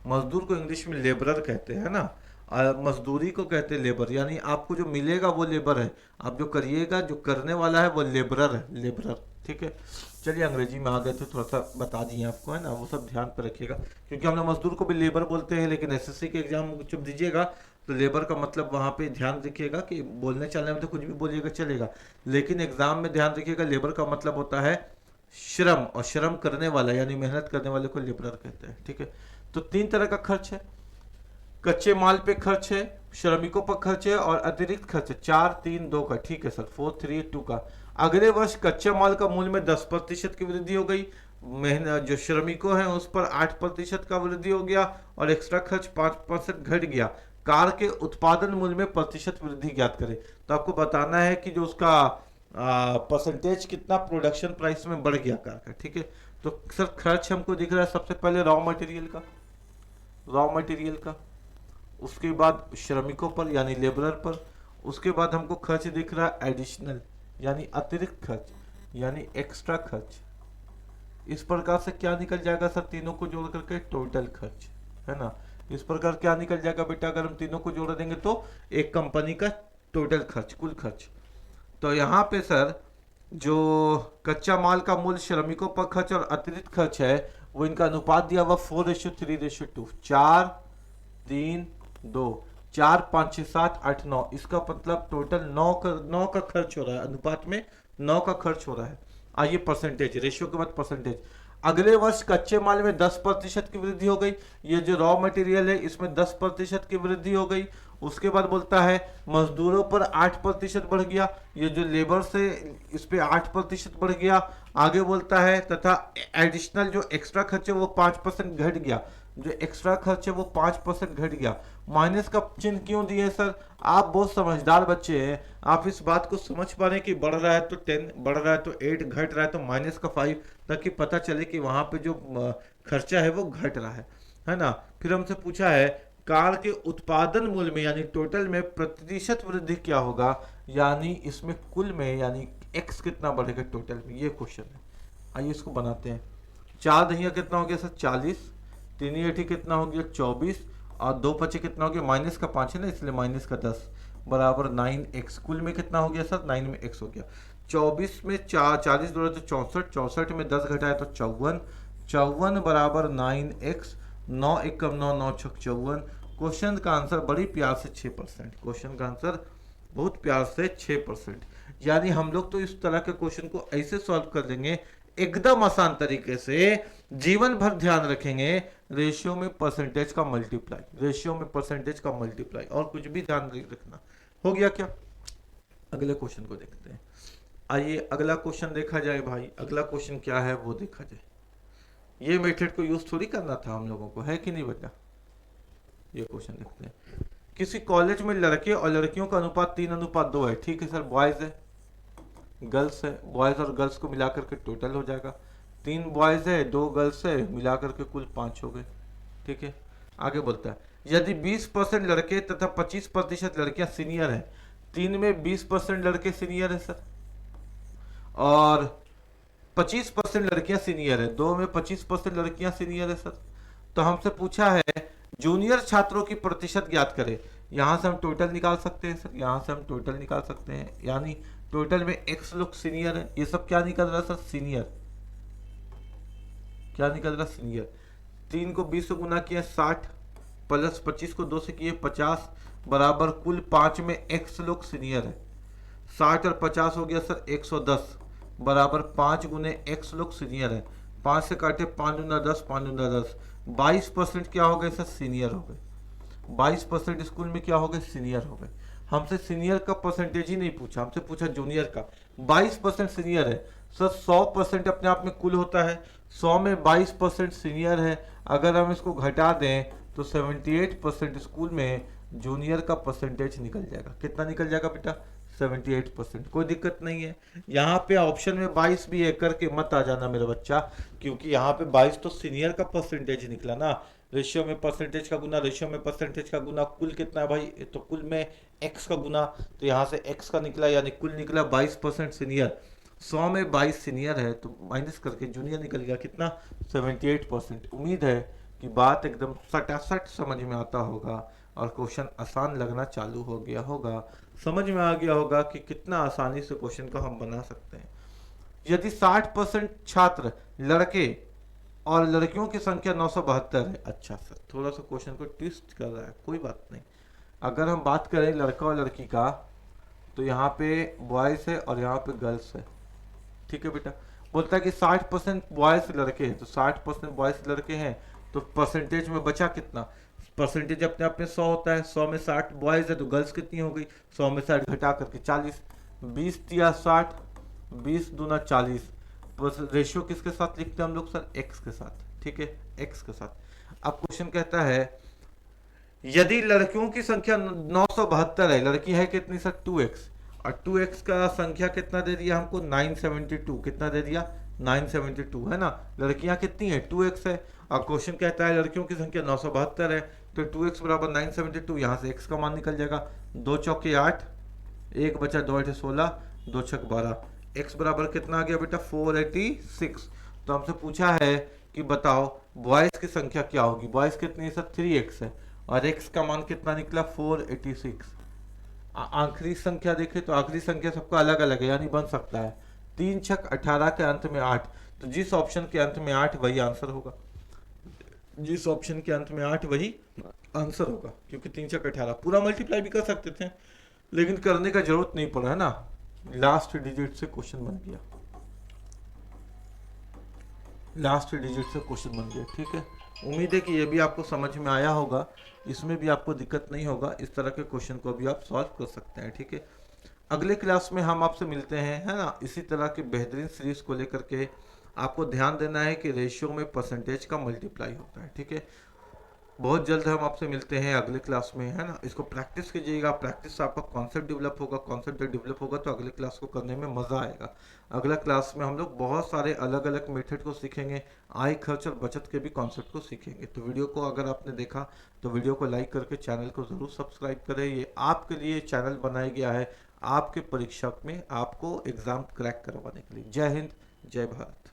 मजदूर को इंग्लिश में लेबरर कहते हैं ना, मजदूरी को कहते हैं लेबर। यानी आपको जो मिलेगा वो लेबर है, आप जो करिएगा, जो करने वाला है वो लेबरर है, लेबरर। ठीक है। चलिए अंग्रेजी में आ गए तो थोड़ा सा बता दिए आपको, है ना, वो सब ध्यान पर रखिएगा, क्योंकि हम लोग मजदूर को भी लेबर बोलते हैं, लेकिन एसएससी के एग्जाम जब दीजिएगा तो लेबर का मतलब वहाँ पे ध्यान रखिएगा कि बोलने चलने में तो कुछ भी बोलिएगा चलेगा, लेकिन एग्जाम में ध्यान रखिएगा लेबर का मतलब होता है श्रम, और श्रम करने वाला यानी मेहनत करने वाले को लेबरर कहते हैं। ठीक है। तो तीन तरह का खर्च है, कच्चे माल पे खर्च है, श्रमिकों पर खर्च है, और अतिरिक्त खर्च है। 4-3-2 का, ठीक है सर, 4-3-2 का। अगले वर्ष कच्चे माल का मूल्य में 10% की वृद्धि हो गई, मेहनत जो श्रमिकों हैं उस पर 8% का वृद्धि हो गया, और एक्स्ट्रा खर्च 5% घट गया। कार के उत्पादन मूल्य में प्रतिशत वृद्धि ज्ञात करें। तो आपको बताना है कि जो उसका परसेंटेज कितना प्रोडक्शन प्राइस में बढ़ गया कार का। ठीक है। तो सर खर्च हमको दिख रहा है सबसे पहले रॉ मटेरियल का, रॉ मटेरियल का, उसके बाद श्रमिकों पर यानी लेबरर पर, उसके बाद हमको खर्च दिख रहा है एडिशनल यानी अतिरिक्त खर्च यानी एक्स्ट्रा खर्च। इस प्रकार से क्या निकल जाएगा सर, तीनों को जोड़ करके टोटल खर्च, है ना। इस प्रकार क्या निकल जाएगा बेटा, अगर हम तीनों को जोड़ देंगे तो एक कंपनी का टोटल खर्च, कुल खर्च। तो यहाँ पे सर जो कच्चा माल का मूल्य, श्रमिकों पर खर्च और अतिरिक्त खर्च है, वो इनका अनुपात दिया हुआ 4:3:2, 4-3-2, 4-5-6-7-8-9। इसका मतलब टोटल 9 का खर्च हो रहा है, अनुपात में 9 का खर्च हो रहा है। आइए परसेंटेज, रेशियो के बाद परसेंटेज। अगले वर्ष कच्चे माल में 10% की वृद्धि हो गई, ये जो रॉ मटेरियल है इसमें 10% की वृद्धि हो गई। उसके बाद बोलता है मजदूरों पर 8% बढ़ गया, ये जो लेबर से इस पे 8% बढ़ गया। आगे बोलता है तथा एडिशनल जो एक्स्ट्रा खर्च है वो 5% घट गया, जो एक्स्ट्रा खर्च है वो 5% घट गया। माइनस का चिन्ह क्यों दिए सर, आप बहुत समझदार बच्चे हैं, आप इस बात को समझ पा रहे हैं कि बढ़ रहा है तो 10, बढ़ रहा है तो 8, घट रहा है तो -5, ताकि पता चले कि वहां पे जो खर्चा है वो घट रहा है ना। फिर हमसे पूछा है कार के उत्पादन मूल्य में यानी टोटल में प्रतिशत वृद्धि क्या होगा, यानी इसमें कुल में यानी एक्स कितना बढ़ेगा टोटल में, ये क्वेश्चन है। आइए इसको बनाते हैं। 4 दहिया कितना हो गया सर, 40, 3 8 कितना हो गया 24, और 2 5 कितना हो गया, माइनस का 5 है ना इसलिए माइनस का 10, बराबर 9x। कुल में कितना हो गया सर, 9 में x हो गया। 24 में 40 जोड़े तो 64, 64 में 10 घटाए तो 54, 54 बराबर 9x। 9 एकम 9, 9 छक 54। क्वेश्चन का आंसर बड़ी प्यार से 6%, क्वेश्चन का आंसर बहुत प्यार से 6%। यानी हम लोग तो इस तरह के क्वेश्चन को ऐसे सॉल्व कर देंगे एकदम आसान तरीके से, जीवन भर ध्यान रखेंगे रेशियो में परसेंटेज का मल्टीप्लाई, रेशियो में परसेंटेज का मल्टीप्लाई, और कुछ भी ध्यान नहीं रखना। हो गया क्या, अगले क्वेश्चन को देखते हैं। आइए अगला क्वेश्चन देखा जाए भाई, अगला क्वेश्चन क्या है वो देखा जाए। ये मेथड को यूज थोड़ी करना था हम लोगों को, है कि नहीं बेटा। ये क्वेश्चन देखते हैं। किसी कॉलेज में लड़के और लड़कियों का अनुपात 3:2 है, ठीक है सर। बॉयज है, गर्ल्स है, बॉयज और गर्ल्स को मिलाकर के टोटल हो जाएगा। 3 बॉयज है, 2 गर्ल्स है, मिलाकर के कुल 5 हो गए। ठीक है। आगे बोलता है यदि 20% लड़के तथा 25% लड़कियां सीनियर है, 3 में 20% लड़के सीनियर है सर, और 25% लड़कियां सीनियर है, 2 में 25% लड़कियां सीनियर है सर। तो हमसे पूछा है जूनियर छात्रों की प्रतिशत ज्ञात करें। यहां से हम टोटल निकाल सकते हैं सर, यहां से हम टोटल निकाल सकते हैं, यानी टोटल में x लोग सीनियर है, ये सब क्या निकल रहा है सर, सीनियर। क्या निकल रहा है, सीनियर। 3 को 20 से गुना किया 60, प्लस 25 को 2 से किए 50, बराबर कुल 5 में x लोग सीनियर है। 60 और 50 हो गया सर 110, बराबर 5 गुने x लोग सीनियर है। 5 से काटे 5 दूना 10, 5 दूना 10, 22% क्या हो गए सर, सीनियर हो गए। 22% स्कूल में क्या हो गए, सीनियर हो गए। हमसे सीनियर का परसेंटेज ही नहीं पूछा, हमसे पूछा जूनियर का। 22% सीनियर है सर, 100% अपने आप में कुल होता है, 100 में 22% सीनियर है। अगर हम इसको घटा दें तो 78% स्कूल में जूनियर का परसेंटेज निकल जाएगा। कितना निकल जाएगा बेटा, 78%। कोई दिक्कत नहीं है। यहाँ पे ऑप्शन में 22 भी है, करके मत आ जाना मेरा बच्चा, क्योंकि यहाँ पे 22 तो सीनियर का परसेंटेज निकला ना। रेशियो में परसेंटेज का गुना, रेशियो में परसेंटेज का गुना, कुल कितना है भाई, तो कुल में x का गुना, तो यहाँ से x का निकला यानी कुल निकला 22% सीनियर। 100 में 22 सीनियर है तो माइनस करके जूनियर निकल गया कितना, 78%। उम्मीद है कि बात एकदम सटासट समझ में आता होगा और क्वेश्चन आसान लगना चालू हो गया होगा, समझ में आ गया होगा कि कितना आसानी से क्वेश्चन को हम बना सकते हैं। यदि 60% छात्र लड़के और लड़कियों की संख्या 972 है। अच्छा सर, थोड़ा सा क्वेश्चन को ट्विस्ट कर रहा है, कोई बात नहीं। अगर हम बात करें लड़का और लड़की का, तो यहाँ पे बॉयज है और यहाँ पे गर्ल्स है। ठीक है बेटा, बोलता है कि 60% बॉयज लड़के हैं, तो 60% बॉयज लड़के हैं, तो परसेंटेज में बचा कितना? परसेंटेज अपने आप में 100 होता है, 100 में 60 बॉयज है तो गर्ल्स कितनी हो गई? 100 में 60 घटा करके 40, 20 या 60, 20 दूना 40। रेशियो किसके साथ लिखते हैं हम लोग सर? एक्स के साथ। ठीक है, एक्स के साथ। अब क्वेश्चन कहता है यदि लड़कियों की संख्या 972 है, लड़की है कितनी सर? 2x, और 2x का संख्या कितना दे दिया हमको? 972। कितना दे दिया? 972 है ना। लड़कियां कितनी है? 2x है। और क्वेश्चन कहता है लड़कियों की संख्या 972 है, तो 2x बराबर 972, यहाँ से x का मान निकल जाएगा। 2 चौके 8, 1 बचा 2 8 16, 2 छक 12, x बराबर कितना आ गया बेटा? 486। तो हमसे पूछा है कि बताओ बॉयज की संख्या क्या होगी? बॉयज कितनी है सर? 3x है, और x का मान कितना निकला? 486। आखिरी संख्या देखें तो आखिरी संख्या सबका अलग अलग है, यानी बन सकता है 3 छक 18 के अंत में 8, तो जिस ऑप्शन के अंत में 8 वही आंसर होगा। जिस ऑप्शन के अंत में 8 वही आंसर होगा, क्योंकि 3 छक 18 पूरा मल्टीप्लाई भी कर सकते थे, लेकिन करने का जरूरत नहीं पड़ा है ना। लास्ट डिजिट से क्वेश्चन बन गया, लास्ट डिजिट से क्वेश्चन बन गया। ठीक है, उम्मीद है कि ये भी आपको समझ में आया होगा, इसमें भी आपको दिक्कत नहीं होगा, इस तरह के क्वेश्चन को भी आप सॉल्व कर सकते हैं। ठीक है, अगले क्लास में हम आपसे मिलते हैं, है ना, इसी तरह के बेहतरीन सीरीज को लेकर के। आपको ध्यान देना है कि रेशियो में परसेंटेज का मल्टीप्लाई होता है। ठीक है, बहुत जल्द हम आपसे मिलते हैं अगले क्लास में, है ना। इसको प्रैक्टिस कीजिएगा, प्रैक्टिस से आपका कॉन्सेप्ट डेवलप होगा, कॉन्सेप्ट जब डेवलप होगा तो अगले क्लास को करने में मज़ा आएगा। अगला क्लास में हम लोग बहुत सारे अलग अलग मेथड को सीखेंगे, आय खर्च और बचत के भी कॉन्सेप्ट को सीखेंगे। तो वीडियो को अगर आपने देखा तो वीडियो को लाइक करके चैनल को ज़रूर सब्सक्राइब करें। ये आपके लिए चैनल बनाया गया है आपके परीक्षा में आपको एग्ज़ाम क्रैक करवाने के लिए। जय हिंद, जय भारत।